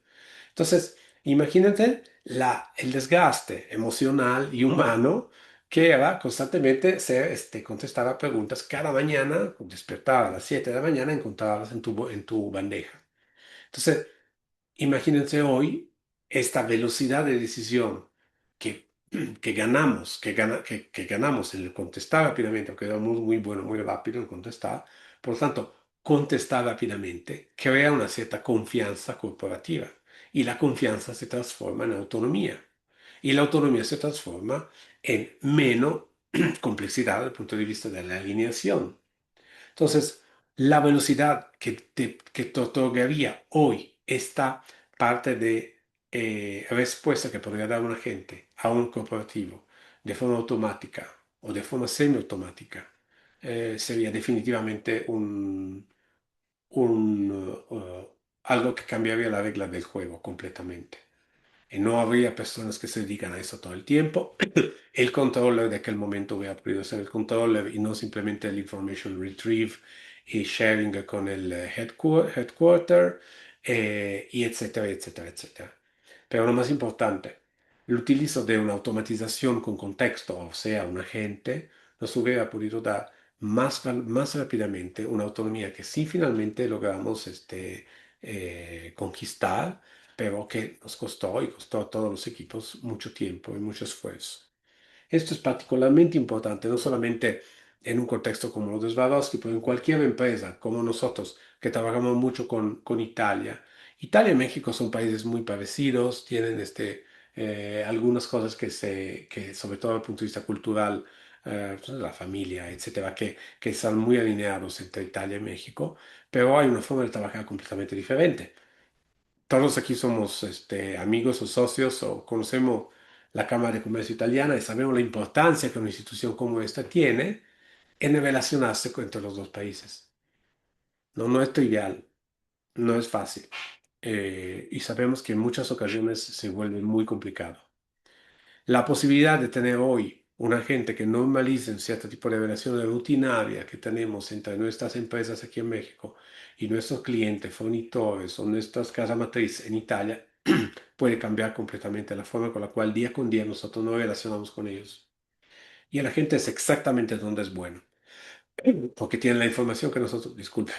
Entonces, imagínate el desgaste emocional y humano que era constantemente contestar a preguntas cada mañana, despertar a las 7 de la mañana, encontrarlas en tu bandeja. Entonces, imagínense hoy esta velocidad de decisión que, que ganamos, que ganamos en el contestar rápidamente, porque éramos muy buenos, muy rápido en contestar. Por lo tanto, contestar rápidamente crea una cierta confianza corporativa y la confianza se transforma en autonomía y la autonomía se transforma en menos complejidad desde el punto de vista de la alineación. Entonces, la velocidad que te otorgaría hoy esta parte de respuesta que podría dar un agente a un corporativo de forma automática o de forma semiautomática sería definitivamente algo que cambiaría la regla del juego completamente. Y no habría personas que se dedican a eso todo el tiempo. El controller de aquel momento hubiera podido ser el controller y no simplemente el information retrieve y sharing con el headquarter, y etcétera, etcétera, etcétera. Pero lo más importante, el utilizo de una automatización con contexto, o sea, un agente, nos hubiera podido dar más rápidamente una autonomía que sí finalmente logramos conquistar, pero que nos costó y costó a todos los equipos mucho tiempo y mucho esfuerzo. Esto es particularmente importante, no solamente en un contexto como lo de Swarovski, pero en cualquier empresa como nosotros, que trabajamos mucho con Italia. Italia y México son países muy parecidos, tienen algunas cosas que, sobre todo desde el punto de vista cultural, pues, la familia, etcétera, que están muy alineados entre Italia y México, pero hay una forma de trabajar completamente diferente. Todos aquí somos amigos o socios o conocemos la Cámara de Comercio Italiana y sabemos la importancia que una institución como esta tiene en relacionarse entre los dos países. No, no es trivial, no es fácil. y sabemos que en muchas ocasiones se vuelve muy complicado. La posibilidad de tener hoy una gente que normalice un cierto tipo de relación rutinaria que tenemos entre nuestras empresas aquí en México y nuestros clientes, fornitores o nuestras casas matriz en Italia, puede cambiar completamente la forma con la cual día con día nosotros nos relacionamos con ellos. Y la gente es exactamente donde es bueno, porque tiene la información que nosotros, disculpe,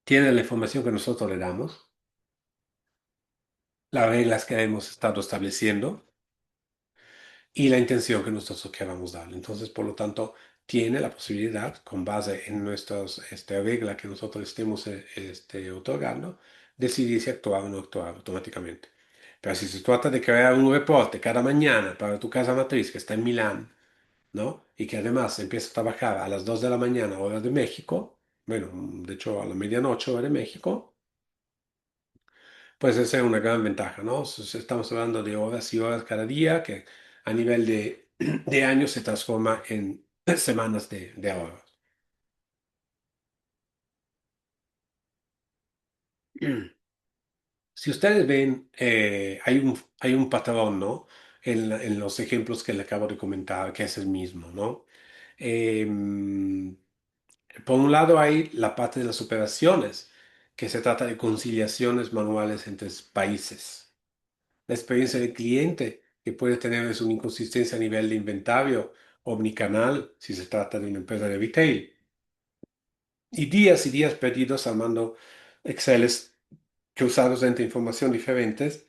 tiene la información que nosotros le damos, las reglas que hemos estado estableciendo y la intención que nosotros queramos darle. Entonces, por lo tanto, tiene la posibilidad, con base en nuestras regla que nosotros estemos otorgando, decidir si actuar o no actuar automáticamente. Pero si se trata de crear un reporte cada mañana para tu casa matriz que está en Milán, ¿no? Y que además empieza a trabajar a las 2 de la mañana, hora de México, bueno, de hecho a la medianoche, hora de México, pues esa es una gran ventaja, ¿no? Estamos hablando de horas y horas cada día que a nivel de años se transforma en semanas de ahorros. Si ustedes ven, hay un patrón, ¿no? En los ejemplos que le acabo de comentar, que es el mismo, ¿no? Em, por un lado hay la parte de las operaciones, que se trata de conciliaciones manuales entre países. La experiencia del cliente, que puede tener es una inconsistencia a nivel de inventario omnicanal, si se trata de una empresa de retail. Y días perdidos armando Exceles cruzados entre información diferentes,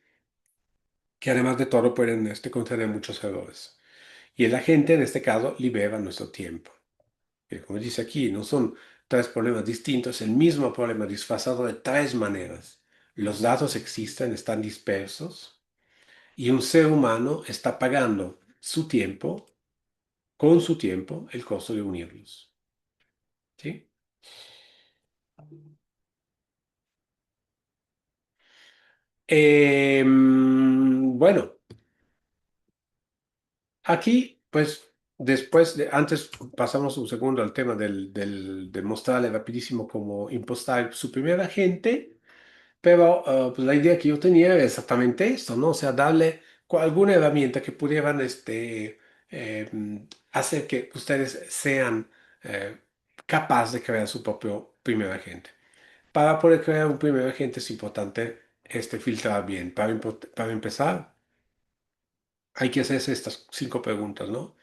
que además de todo pueden contener muchos errores. Y el agente, en este caso, libera nuestro tiempo. Que como dice aquí, no son tres problemas distintos, el mismo problema disfrazado de tres maneras. Los datos existen, están dispersos y un ser humano está pagando su tiempo, con su tiempo, el costo de unirlos. ¿Sí? Bueno, aquí, pues, antes pasamos un segundo al tema de mostrarle rapidísimo cómo impostar su primer agente. Pero pues la idea que yo tenía era exactamente esto, ¿no? O sea, darle alguna herramienta que pudieran hacer que ustedes sean capaces de crear su propio primer agente. Para poder crear un primer agente es importante filtrar bien. Para empezar, hay que hacerse estas 5 preguntas, ¿no?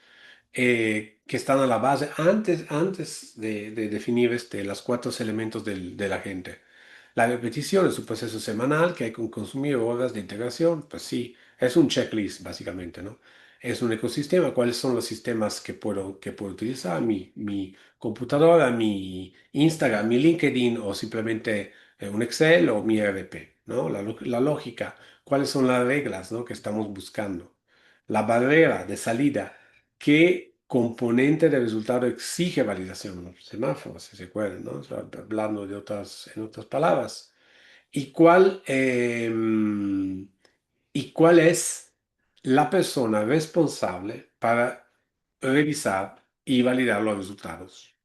Que están a la base antes de definir los 4 elementos de la gente. La repetición es un proceso semanal que hay que consumir horas de integración. Pues sí, es un checklist básicamente, ¿no? Es un ecosistema. ¿Cuáles son los sistemas que puedo utilizar? Mi computadora, mi Instagram, mi LinkedIn o simplemente un Excel o mi ERP, ¿no? La lógica. ¿Cuáles son las reglas, ¿no? que estamos buscando? La barrera de salida. ¿Qué componente de resultado exige validación? Los semáforos, si se acuerdan, ¿no? O sea, hablando en otras palabras. ¿Y y cuál es la persona responsable para revisar y validar los resultados?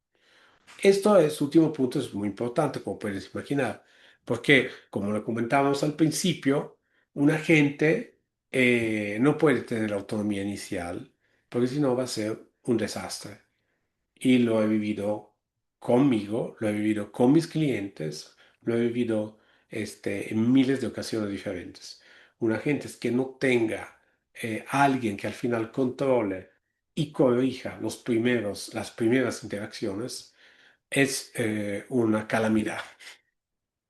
Esto es, último punto, es muy importante, como puedes imaginar, porque, como lo comentábamos al principio, un agente no puede tener autonomía inicial, porque si no va a ser un desastre. Y lo he vivido conmigo, lo he vivido con mis clientes, lo he vivido en miles de ocasiones diferentes. Un agente es que no tenga alguien que al final controle y corrija las primeras interacciones es una calamidad.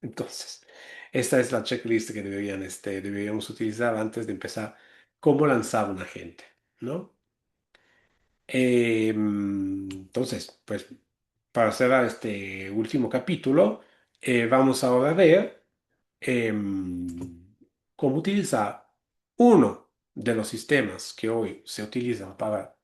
Entonces, esta es la checklist que deberíamos utilizar antes de empezar cómo lanzar un agente, ¿no? Entonces, pues para cerrar este último capítulo, vamos ahora a ver cómo utilizar uno de los sistemas que hoy se utilizan para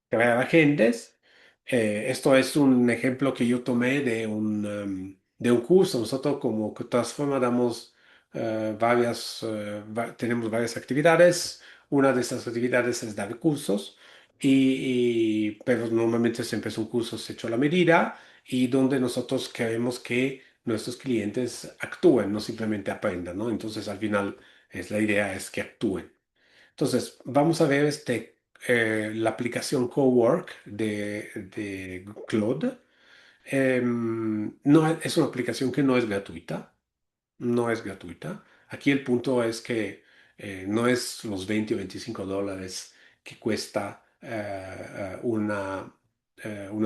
crear agentes. Esto es un ejemplo que yo tomé de un curso. Nosotros como Transforma damos tenemos varias actividades. Una de estas actividades es dar cursos, pero normalmente siempre son cursos hechos a la medida y donde nosotros queremos que nuestros clientes actúen, no simplemente aprendan, ¿no? Entonces, al final, la idea es que actúen. Entonces, vamos a ver la aplicación Cowork de Claude. No, es una aplicación que no es gratuita, no es gratuita. Aquí el punto es que no es los 20 o $25 que cuesta una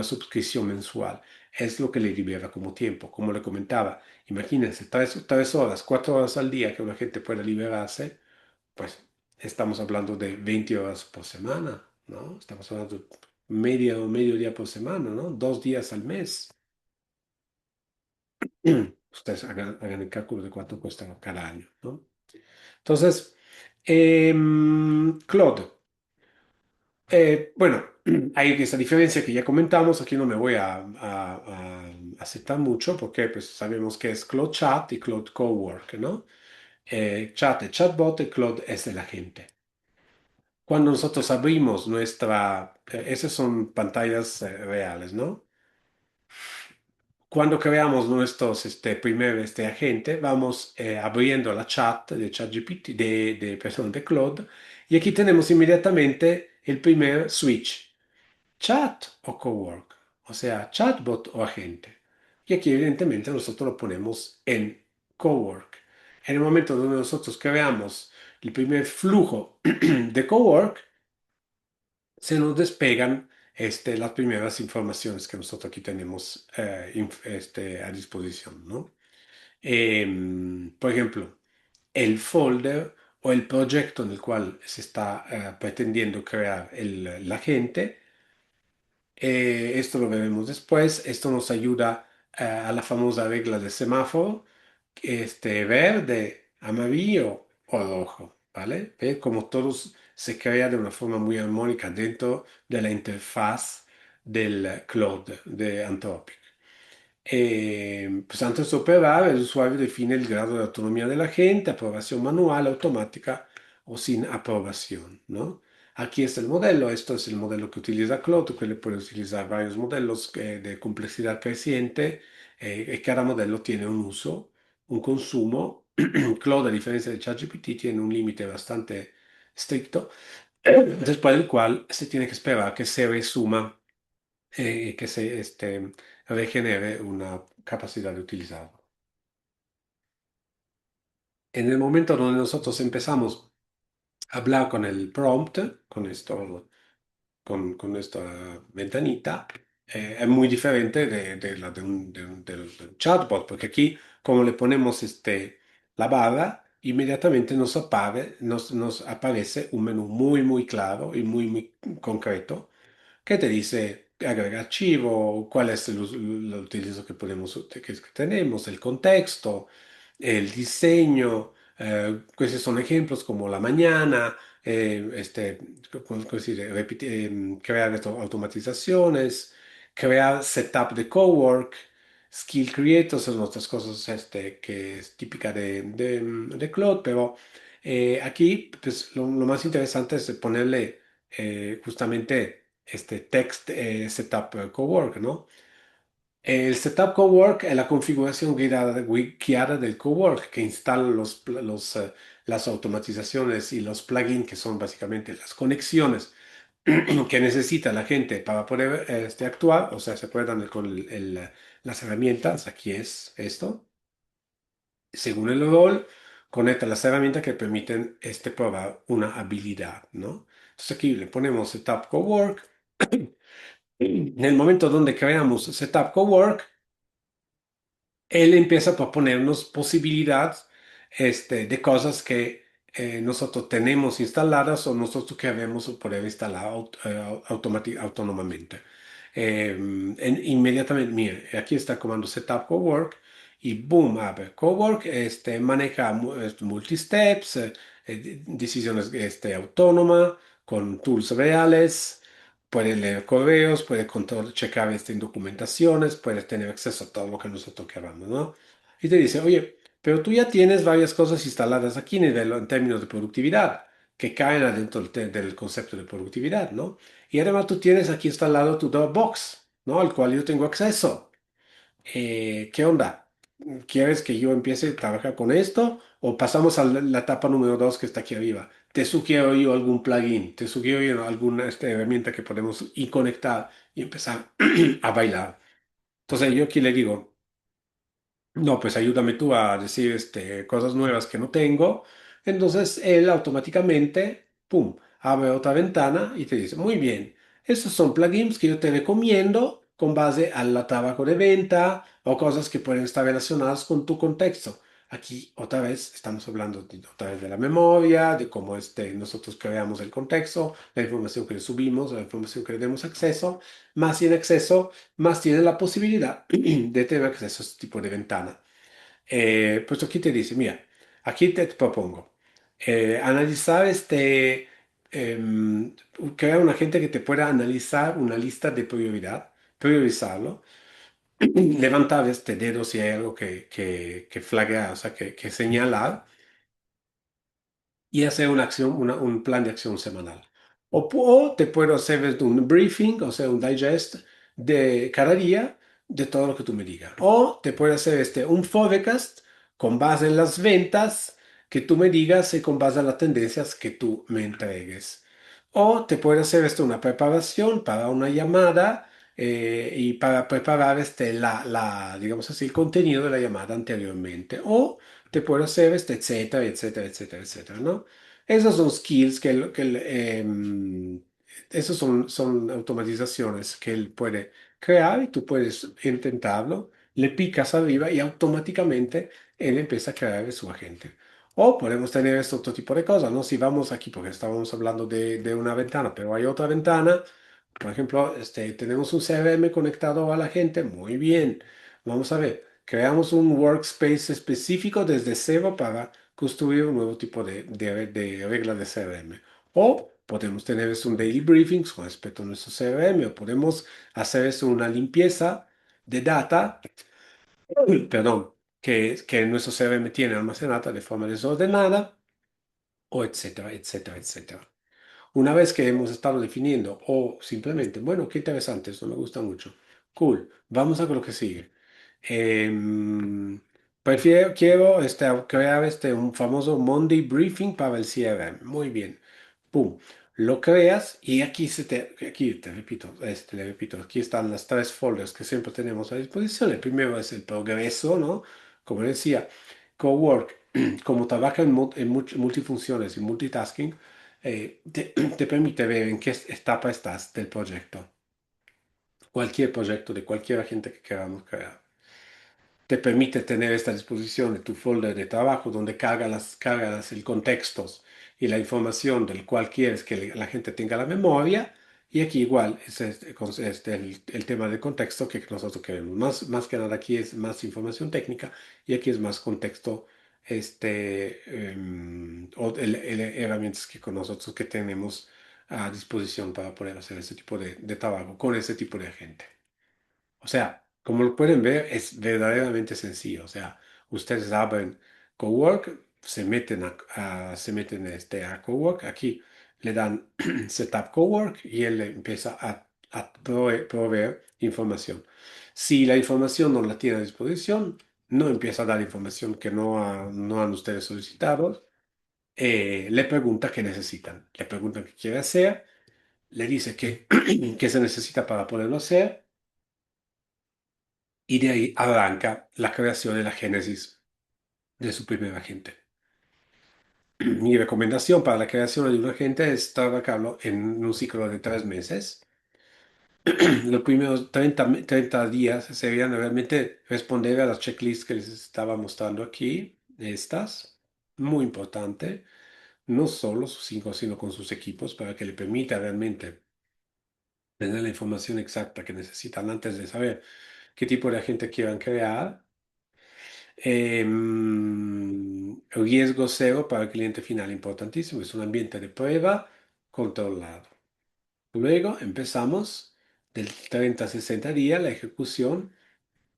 suscripción mensual. Es lo que le libera como tiempo. Como le comentaba, imagínense, 3 horas, 4 horas al día que una gente pueda liberarse, pues estamos hablando de 20 horas por semana, ¿no? Estamos hablando de medio día por semana, ¿no? 2 días al mes. Ustedes hagan el cálculo de cuánto cuesta cada año, ¿no? Entonces, Claude, bueno, hay esa diferencia que ya comentamos, aquí no me voy a aceptar mucho porque pues sabemos que es Claude Chat y Claude Cowork, ¿no? Chat es chatbot y Claude es el agente. Cuando nosotros abrimos esas son pantallas reales, ¿no? Cuando creamos nuestros primer agente, vamos abriendo la chat de ChatGPT, perdón, de Claude, y aquí tenemos inmediatamente el primer switch, chat o cowork, o sea, chatbot o agente. Y aquí evidentemente nosotros lo ponemos en cowork. En el momento donde nosotros creamos el primer flujo de cowork, se nos despegan las primeras informaciones que nosotros aquí tenemos a disposición, ¿no? Por ejemplo, el folder o el proyecto en el cual se está pretendiendo crear la gente. Esto lo veremos después. Esto nos ayuda a la famosa regla del semáforo, verde, amarillo o rojo, ¿vale? Ve cómo todos se crea de una forma muy armónica dentro de la interfaz del cloud de Anthropic. Pues antes de operar, el usuario define el grado de autonomía de la gente, aprobación manual, automática o sin aprobación, ¿no? Aquí está el modelo, esto es el modelo que utiliza Claude, que le puede utilizar varios modelos de complejidad creciente, y cada modelo tiene un uso, un consumo. Claude, a diferencia de ChatGPT, tiene un límite bastante estricto, después del cual se tiene que esperar que se resuma que se regenere una capacidad de utilizarlo. En el momento donde nosotros empezamos a hablar con el prompt, con esta ventanita, es muy diferente de la de un chatbot, porque aquí, como le ponemos la barra, inmediatamente nos aparece un menú muy, muy claro y muy, muy concreto que te dice agrega archivo, cuál es el utilizo que que tenemos, el contexto, el diseño. Esos son ejemplos como la mañana, ¿cómo decir? Crear automatizaciones, crear setup de cowork, skill creators son otras cosas que es típica de Claude, pero aquí pues, lo más interesante es ponerle justamente text setup cowork, ¿no? El setup cowork es la configuración guiada del cowork que instala las automatizaciones y los plugins que son básicamente las conexiones que necesita la gente para poder actuar. O sea, se puede dar con las herramientas. Aquí es esto. Según el rol, conecta las herramientas que permiten probar una habilidad, ¿no? Entonces aquí le ponemos setup cowork. En el momento donde creamos Setup Cowork, él empieza a proponernos posibilidades de cosas que nosotros tenemos instaladas o nosotros queremos poder instalar autónomamente. Inmediatamente, mire, aquí está el comando Setup Cowork y boom, abre. Cowork maneja multisteps, decisiones autónomas con tools reales. Puede leer correos, puede checar en documentaciones, puede tener acceso a todo lo que nosotros queramos, ¿no? Y te dice, oye, pero tú ya tienes varias cosas instaladas aquí en términos de productividad, que caen adentro del concepto de productividad, ¿no? Y además tú tienes aquí instalado tu Dropbox, ¿no? Al cual yo tengo acceso. ¿Qué onda? ¿Quieres que yo empiece a trabajar con esto o pasamos a la etapa número 2 que está aquí arriba? Te sugiero yo algún plugin, te sugiero yo alguna herramienta que podemos y conectar y empezar a bailar. Entonces yo aquí le digo, no, pues ayúdame tú a decir cosas nuevas que no tengo. Entonces él automáticamente, pum, abre otra ventana y te dice, muy bien, estos son plugins que yo te recomiendo con base al trabajo de venta o cosas que pueden estar relacionadas con tu contexto. Aquí otra vez estamos hablando otra vez de la memoria, de cómo nosotros creamos el contexto, la información que le subimos, la información que le demos acceso. Más tiene acceso, más tiene la posibilidad de tener acceso a este tipo de ventana. Pues aquí te dice, mira, aquí te propongo analizar crear un agente que te pueda analizar una lista de prioridad, priorizarlo, levantar este dedo si hay algo que flagrar, o sea, que señalar y hacer una acción, un plan de acción semanal. O te puedo hacer un briefing, o sea, un digest de cada día de todo lo que tú me digas. O te puedo hacer un forecast con base en las ventas que tú me digas y con base en las tendencias que tú me entregues. O te puedo hacer una preparación para una llamada y para preparar digamos así, el contenido de la llamada anteriormente. O te puedo hacer etcétera, etcétera, etcétera, etcétera, ¿no? Esos son skills esos son automatizaciones que él puede crear y tú puedes intentarlo, le picas arriba y automáticamente él empieza a crear su agente. O podemos tener este otro tipo de cosas, ¿no? Si vamos aquí, porque estábamos hablando de una ventana, pero hay otra ventana, por ejemplo, tenemos un CRM conectado a la gente, muy bien. Vamos a ver. Creamos un workspace específico desde cero para construir un nuevo tipo de regla de CRM. O podemos tener un daily briefings con respecto a nuestro CRM, o podemos hacer una limpieza de data, perdón, que nuestro CRM tiene almacenada de forma desordenada, o etcétera, etcétera, etcétera. Una vez que hemos estado definiendo, o simplemente, bueno, qué interesante, esto me gusta mucho. Cool, vamos a lo que sigue. Quiero crear un famoso Monday Briefing para el CRM. Muy bien. Pum. Lo creas y aquí te repito, le repito, aquí están las tres folders que siempre tenemos a disposición. El primero es el progreso, ¿no? Como decía, Cowork, como trabaja en multifunciones y multitasking, te permite ver en qué etapa estás del proyecto. Cualquier proyecto de cualquier agente que queramos crear te permite tener esta disposición de tu folder de trabajo donde cargas el contexto y la información del cual quieres que la gente tenga la memoria. Y aquí igual el tema del contexto que nosotros queremos. Más que nada aquí es más información técnica y aquí es más contexto o herramientas que con nosotros que tenemos a disposición para poder hacer este tipo de trabajo con este tipo de agente. O sea, como lo pueden ver, es verdaderamente sencillo. O sea, ustedes abren Cowork, se meten a Cowork, aquí le dan Setup Cowork y él le empieza a proveer información. Si la información no la tiene a disposición, no empieza a dar información que no han ustedes solicitado. Le pregunta qué necesitan, le preguntan qué quiere hacer, le dice qué se necesita para poderlo hacer y de ahí arranca la creación de la génesis de su primer agente. Mi recomendación para la creación de un agente es trabajarlo en un ciclo de 3 meses. Los primeros 30 días serían realmente responder a las checklists que les estaba mostrando aquí, estas, muy importante, no solo sus hijos, sino con sus equipos, para que le permita realmente tener la información exacta que necesitan antes de saber qué tipo de agente quieran crear. Riesgo cero para el cliente final, importantísimo. Es un ambiente de prueba controlado. Luego empezamos del 30 a 60 días la ejecución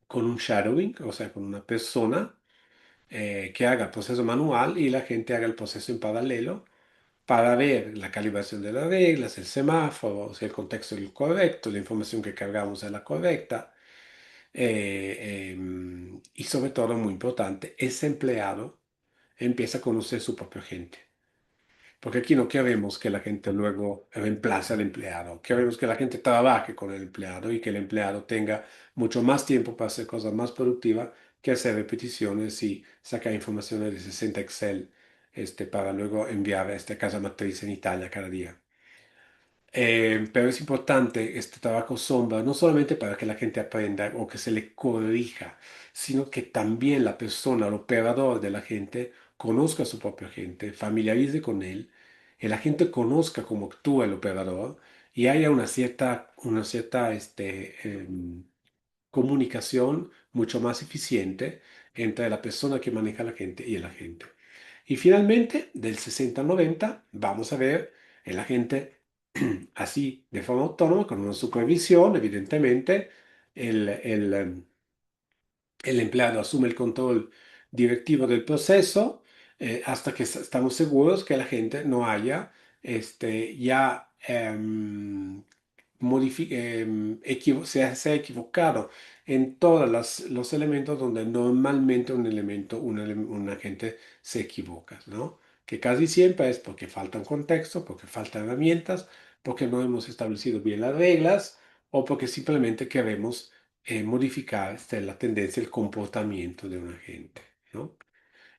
con un shadowing, o sea, con una persona que haga el proceso manual y la gente haga el proceso en paralelo para ver la calibración de las reglas, el semáforo, si el contexto es el correcto, la información que cargamos es la correcta. Y sobre todo, muy importante, ese empleado empieza a conocer su propia gente. Porque aquí no queremos que la gente luego reemplace al empleado. Queremos que la gente trabaje con el empleado y que el empleado tenga mucho más tiempo para hacer cosas más productivas que hacer repeticiones y sacar informaciones de 60 Excel para luego enviar a esta casa matriz en Italia cada día. Pero es importante este trabajo sombra, no solamente para que la gente aprenda o que se le corrija, sino que también la persona, el operador de la gente, conozca a su propia gente, familiarice con él, y la gente conozca cómo actúa el operador y haya una cierta comunicación mucho más eficiente entre la persona que maneja la gente y el agente. Y finalmente, del 60 al 90, vamos a ver el agente así de forma autónoma, con una supervisión, evidentemente, el empleado asume el control directivo del proceso hasta que estamos seguros que la gente no haya ya se ha equivocado en todos los elementos donde normalmente un agente se equivoca, ¿no? Que casi siempre es porque falta un contexto, porque faltan herramientas, porque no hemos establecido bien las reglas o porque simplemente queremos modificar la tendencia, el comportamiento de un agente, ¿no?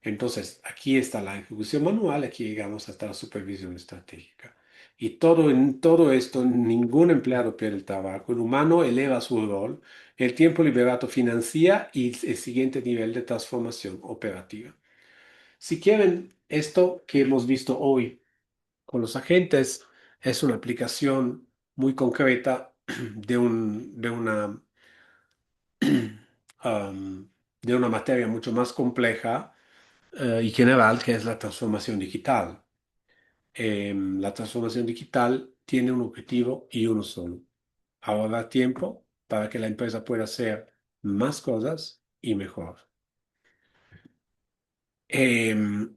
Entonces, aquí está la ejecución manual, aquí llegamos hasta la supervisión estratégica. Y en todo esto, ningún empleado pierde el trabajo, el humano eleva su rol, el tiempo liberado financia y el siguiente nivel de transformación operativa. Si quieren, esto que hemos visto hoy con los agentes es una aplicación muy concreta um, de una materia mucho más compleja y general que es la transformación digital. La transformación digital tiene un objetivo y uno solo: ahorrar tiempo para que la empresa pueda hacer más cosas y mejor. Em,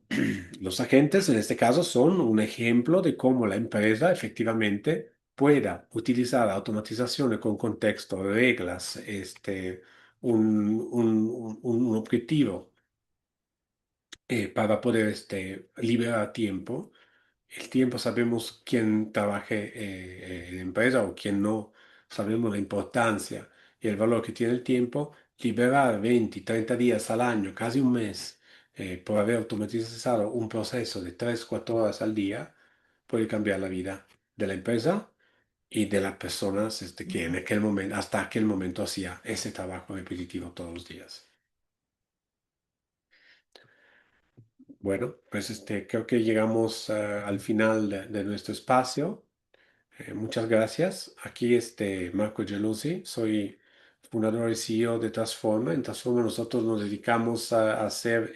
los agentes en este caso son un ejemplo de cómo la empresa efectivamente pueda utilizar automatizaciones con contexto, reglas, un objetivo para poder liberar tiempo. El tiempo sabemos quién trabaje en empresa o quién no, sabemos la importancia y el valor que tiene el tiempo. Liberar 20, 30 días al año, casi un mes, por haber automatizado un proceso de 3, 4 horas al día, puede cambiar la vida de la empresa y de las personas que en aquel momento, hasta aquel momento hacía ese trabajo repetitivo todos los días. Bueno, pues creo que llegamos al final de nuestro espacio. Muchas gracias. Aquí Marco Gelusi, soy fundador y CEO de Transforma. En Transforma nosotros nos dedicamos a hacer,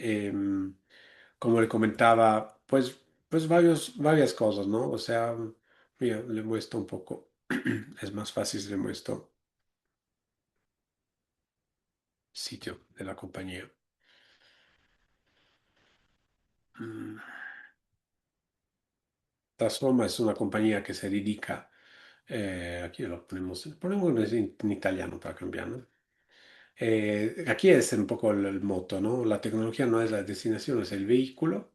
como le comentaba, pues varias cosas, ¿no? O sea, mira, le muestro un poco. Es más fácil si le muestro sitio de la compañía. Mm. Transforma es una compañía que se dedica, aquí lo ponemos en italiano para cambiar, ¿no? Aquí es un poco el moto, ¿no? La tecnología no es la destinación, es el vehículo.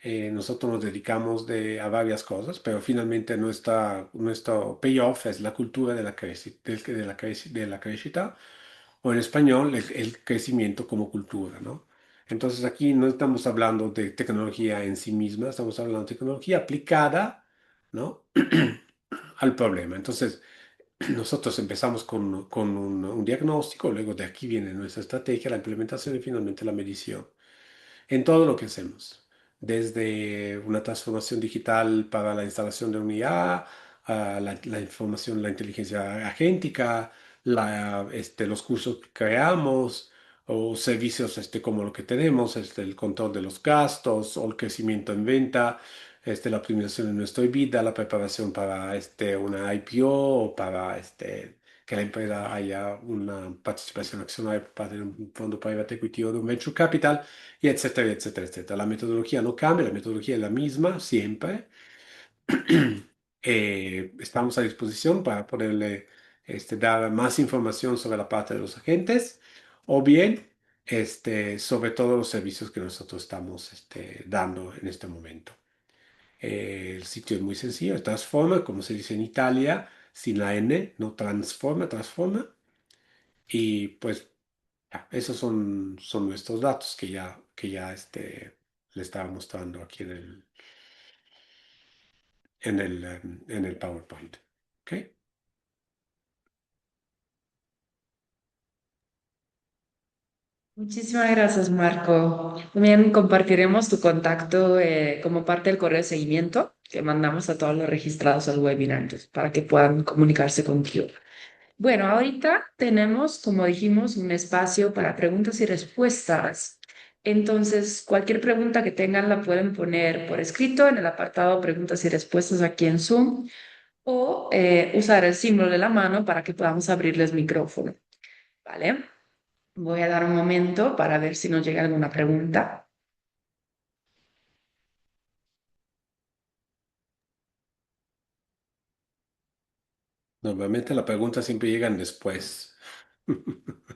Nosotros nos dedicamos a varias cosas, pero finalmente nuestro payoff es la cultura de la crecita, o en español, el crecimiento como cultura, ¿no? Entonces aquí no estamos hablando de tecnología en sí misma, estamos hablando de tecnología aplicada, ¿no? al problema. Entonces, nosotros empezamos con un diagnóstico, luego de aquí viene nuestra estrategia, la implementación y finalmente la medición en todo lo que hacemos, desde una transformación digital para la instalación de un IA, a la información, la inteligencia agéntica, los cursos que creamos o servicios como lo que tenemos, el control de los gastos o el crecimiento en venta, la optimización de nuestro EBITDA, la preparación para una IPO o para que la empresa haya una participación accionaria por parte de un fondo private equity o de un venture capital y etcétera, etcétera, etcétera. La metodología no cambia, la metodología es la misma siempre. Estamos a disposición para poderle dar más información sobre la parte de los agentes o bien sobre todos los servicios que nosotros estamos dando en este momento. El sitio es muy sencillo, es Transforma, como se dice en Italia, sin la N, no transforma, transforma. Y pues ya, esos son nuestros datos que ya le estaba mostrando aquí en el PowerPoint. ¿Ok? Muchísimas gracias, Marco. También compartiremos tu contacto como parte del correo de seguimiento que mandamos a todos los registrados al webinar, entonces, para que puedan comunicarse contigo. Bueno, ahorita tenemos, como dijimos, un espacio para preguntas y respuestas. Entonces, cualquier pregunta que tengan la pueden poner por escrito en el apartado preguntas y respuestas aquí en Zoom o usar el símbolo de la mano para que podamos abrirles micrófono. ¿Vale? Voy a dar un momento para ver si nos llega alguna pregunta. Normalmente las preguntas siempre llegan después.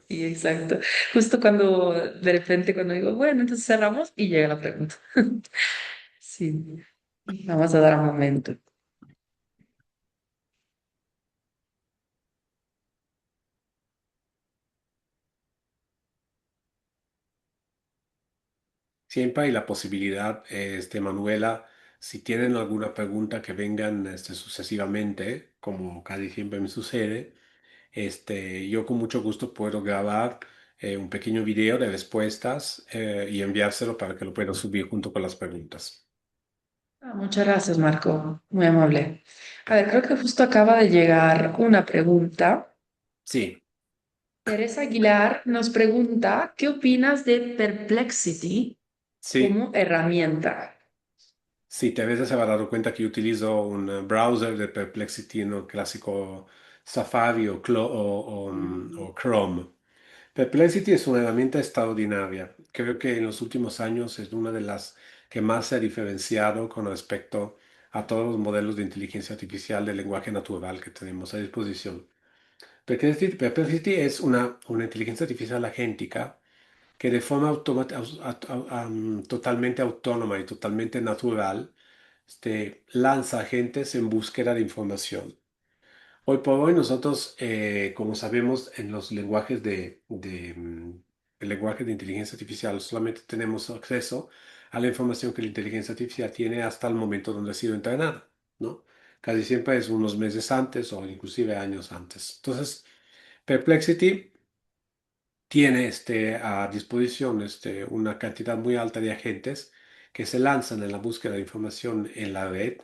Sí, exacto. Justo cuando, de repente, cuando digo, bueno, entonces cerramos y llega la pregunta. Sí, vamos a dar un momento. Siempre hay la posibilidad, Manuela, si tienen alguna pregunta que vengan sucesivamente, como casi siempre me sucede, yo con mucho gusto puedo grabar un pequeño video de respuestas y enviárselo para que lo puedan subir junto con las preguntas. Muchas gracias, Marco. Muy amable. A ver, creo que justo acaba de llegar una pregunta. Sí, Teresa Aguilar nos pregunta, ¿qué opinas de Perplexity sí, como herramienta? sí, te veces se habrá dado cuenta que yo utilizo un browser de Perplexity, ¿no? Clásico Safari o Chrome. Perplexity es una herramienta extraordinaria. Creo que en los últimos años es una de las que más se ha diferenciado con respecto a todos los modelos de inteligencia artificial de lenguaje natural que tenemos a disposición. Perplexity es una inteligencia artificial agéntica que de forma totalmente autónoma y totalmente natural lanza agentes en búsqueda de información. Hoy por hoy nosotros, como sabemos, en los el lenguaje de inteligencia artificial solamente tenemos acceso a la información que la inteligencia artificial tiene hasta el momento donde ha sido entrenada, ¿no? Casi siempre es unos meses antes o inclusive años antes. Entonces, Perplexity tiene a disposición una cantidad muy alta de agentes que se lanzan en la búsqueda de información en la red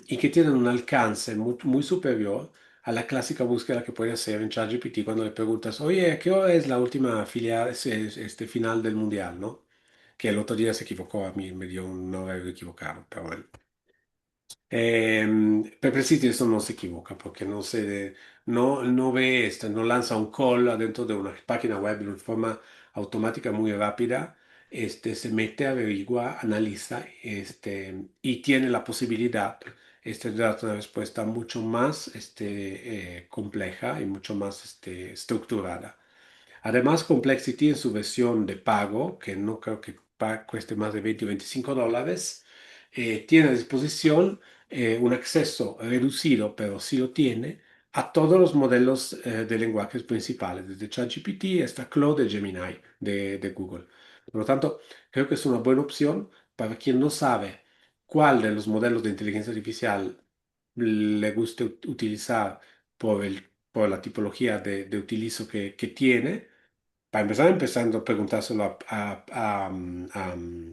y que tienen un alcance muy superior a la clásica búsqueda que puede hacer en ChatGPT cuando le preguntas, oye, ¿qué hora es la última final del mundial, ¿no? Que el otro día se equivocó a mí, me dio un horario equivocado, pero bueno. Perplexity eso no se equivoca porque no ve no lanza un call adentro de una página web de una forma automática muy rápida. Se mete, averigua, analiza, y tiene la posibilidad de dar una respuesta mucho más compleja y mucho más estructurada. Además, Complexity en su versión de pago, que no creo que cueste más de 20 o $25, tiene a disposición un acceso reducido, pero sí lo tiene, a todos los modelos de lenguajes principales, desde ChatGPT hasta Claude de Gemini de Google. Por lo tanto, creo que es una buena opción para quien no sabe cuál de los modelos de inteligencia artificial le guste utilizar por la tipología de utilizo que tiene. Para empezar, empezando a preguntárselo a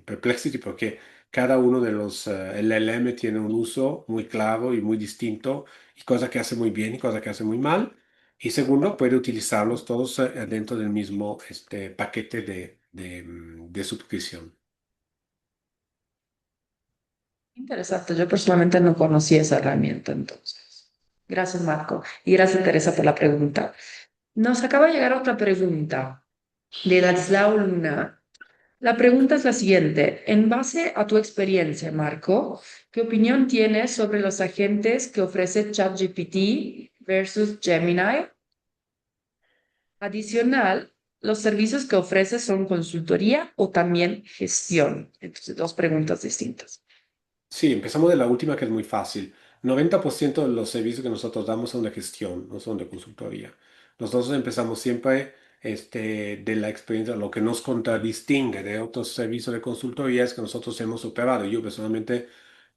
Perplexity, porque cada uno de los LLM tiene un uso muy claro y muy distinto, y cosa que hace muy bien y cosa que hace muy mal. Y segundo, puede utilizarlos todos dentro del mismo paquete de suscripción. Interesante, yo personalmente no conocía esa herramienta entonces. Gracias, Marco. Y gracias, Teresa, por la pregunta. Nos acaba de llegar otra pregunta de Ladislao Luna. La pregunta es la siguiente. En base a tu experiencia, Marco, ¿qué opinión tienes sobre los agentes que ofrece ChatGPT versus Gemini? Adicional, ¿Los servicios que ofreces son consultoría o también gestión? Entonces, dos preguntas distintas. Sí, empezamos de la última que es muy fácil. 90% de los servicios que nosotros damos son de gestión, no son de consultoría. Nosotros empezamos siempre de la experiencia, lo que nos contradistingue de otros servicios de consultoría es que nosotros hemos operado. Yo personalmente,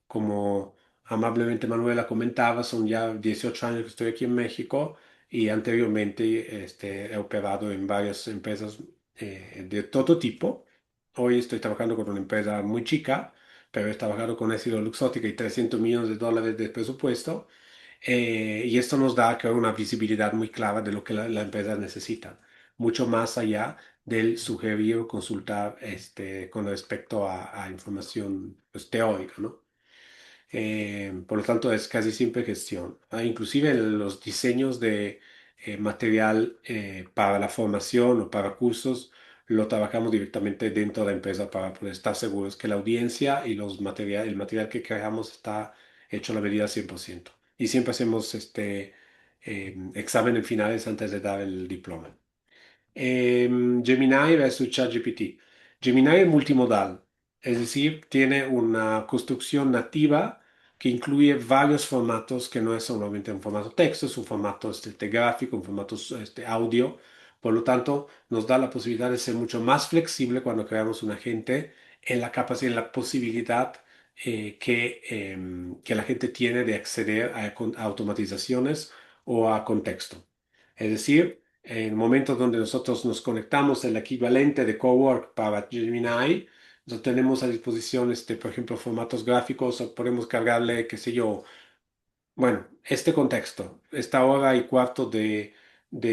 como amablemente Manuela comentaba, son ya 18 años que estoy aquí en México y anteriormente he operado en varias empresas de todo tipo. Hoy estoy trabajando con una empresa muy chica, pero he trabajado con Essilor Luxottica y 300 millones de dólares de presupuesto. Y esto nos da creo, una visibilidad muy clara de lo que la empresa necesita, mucho más allá del sugerir o consultar con respecto a información pues, teórica, ¿no? Por lo tanto, es casi siempre gestión. Inclusive los diseños de material para la formación o para cursos lo trabajamos directamente dentro de la empresa para poder estar seguros que la audiencia y el material que creamos está hecho a la medida 100%. Y siempre hacemos exámenes finales antes de dar el diploma. Gemini versus ChatGPT. Gemini es multimodal, es decir, tiene una construcción nativa que incluye varios formatos que no es solamente un formato texto, es un formato gráfico, un formato audio. Por lo tanto, nos da la posibilidad de ser mucho más flexible cuando creamos un agente en la capacidad, en la posibilidad que la gente tiene de acceder a automatizaciones o a contexto. Es decir, en momentos donde nosotros nos conectamos, el equivalente de Cowork para Gemini, nosotros tenemos a disposición, por ejemplo, formatos gráficos, o podemos cargarle, qué sé yo, bueno, este contexto, esta hora y cuarto de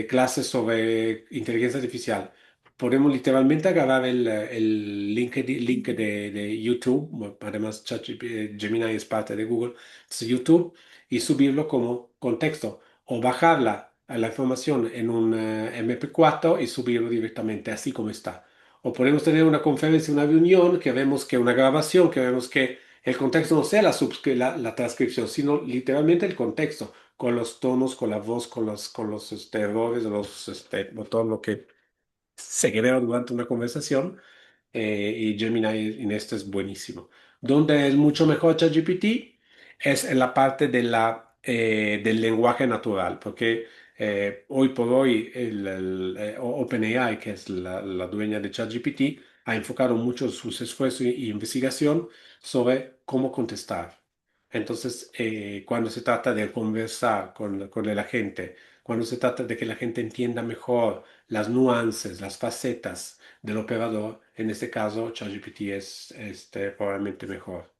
clases sobre inteligencia artificial, podemos literalmente agarrar el link de YouTube, bueno, además Gemini es parte de Google, es YouTube, y subirlo como contexto, o bajarla a la información en un MP4 y subirlo directamente así como está. O podemos tener una conferencia, una reunión, que vemos que una grabación, que vemos que el contexto no sea la transcripción, sino literalmente el contexto, con los tonos, con la voz, con los errores, todo lo que se genera durante una conversación. Y Gemini en esto es buenísimo. Donde es mucho mejor ChatGPT es en la parte del lenguaje natural, porque hoy por hoy OpenAI, que es la dueña de ChatGPT, ha enfocado mucho sus esfuerzos y investigación sobre cómo contestar. Entonces, cuando se trata de conversar con la gente, cuando se trata de que la gente entienda mejor las nuances, las facetas del operador, en este caso, ChatGPT es probablemente mejor.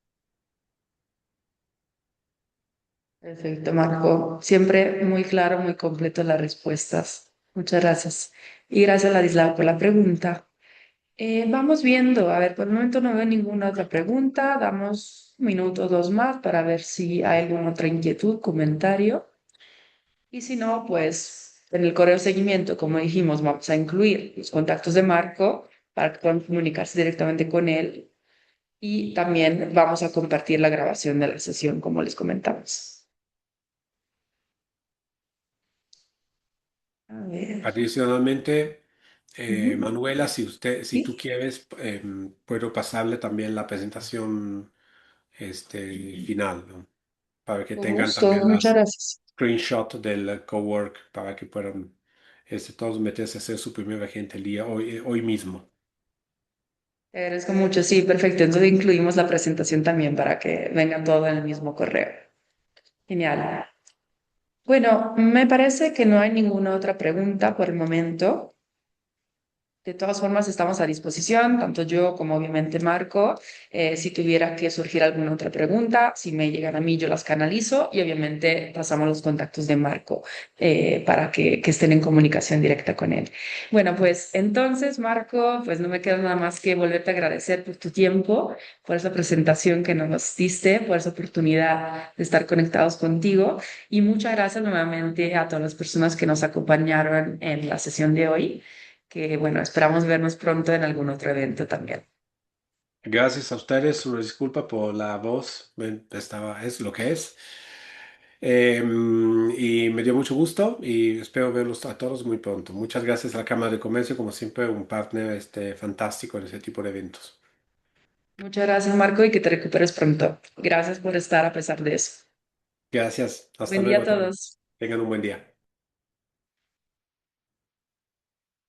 Perfecto, Marco. Siempre muy claro, muy completo las respuestas. Muchas gracias. Y gracias, Ladislao, por la pregunta. Vamos viendo. A ver, por el momento no veo ninguna otra pregunta. Damos un minuto o dos más para ver si hay alguna otra inquietud, comentario. Y si no, pues en el correo de seguimiento, como dijimos, vamos a incluir los contactos de Marco para que puedan comunicarse directamente con él. Y también vamos a compartir la grabación de la sesión, como les comentamos. A ver. Adicionalmente, Ujú. Manuela, si tú Sí, quieres, puedo pasarle también la presentación final, ¿no? Para que con tengan gusto. también Muchas las gracias. screenshot del cowork para que puedan todos meterse a hacer su primer agente el día hoy mismo. Te agradezco mucho. Sí, perfecto. Entonces incluimos la presentación también para que venga todo en el mismo correo. Genial. Bueno, me parece que no hay ninguna otra pregunta por el momento. De todas formas, estamos a disposición, tanto yo como obviamente Marco. Si tuviera que surgir alguna otra pregunta, si me llegan a mí, yo las canalizo y obviamente pasamos los contactos de Marco para que estén en comunicación directa con él. Bueno, pues entonces, Marco, pues no me queda nada más que volverte a agradecer por tu tiempo, por esa presentación que nos diste, por esa oportunidad de estar conectados contigo y muchas gracias nuevamente a todas las personas que nos acompañaron en la sesión de hoy que bueno, esperamos vernos pronto en algún otro evento también. Gracias a ustedes, una disculpa por la voz, es lo que es. Y me dio mucho gusto y espero verlos a todos muy pronto. Muchas gracias a la Cámara de Comercio, como siempre, un partner fantástico en ese tipo de eventos. Muchas gracias, Marco, y que te recuperes pronto. Gracias por estar a pesar de eso. Gracias. Hasta Buen día a luego, Tony. todos. Tengan un buen día.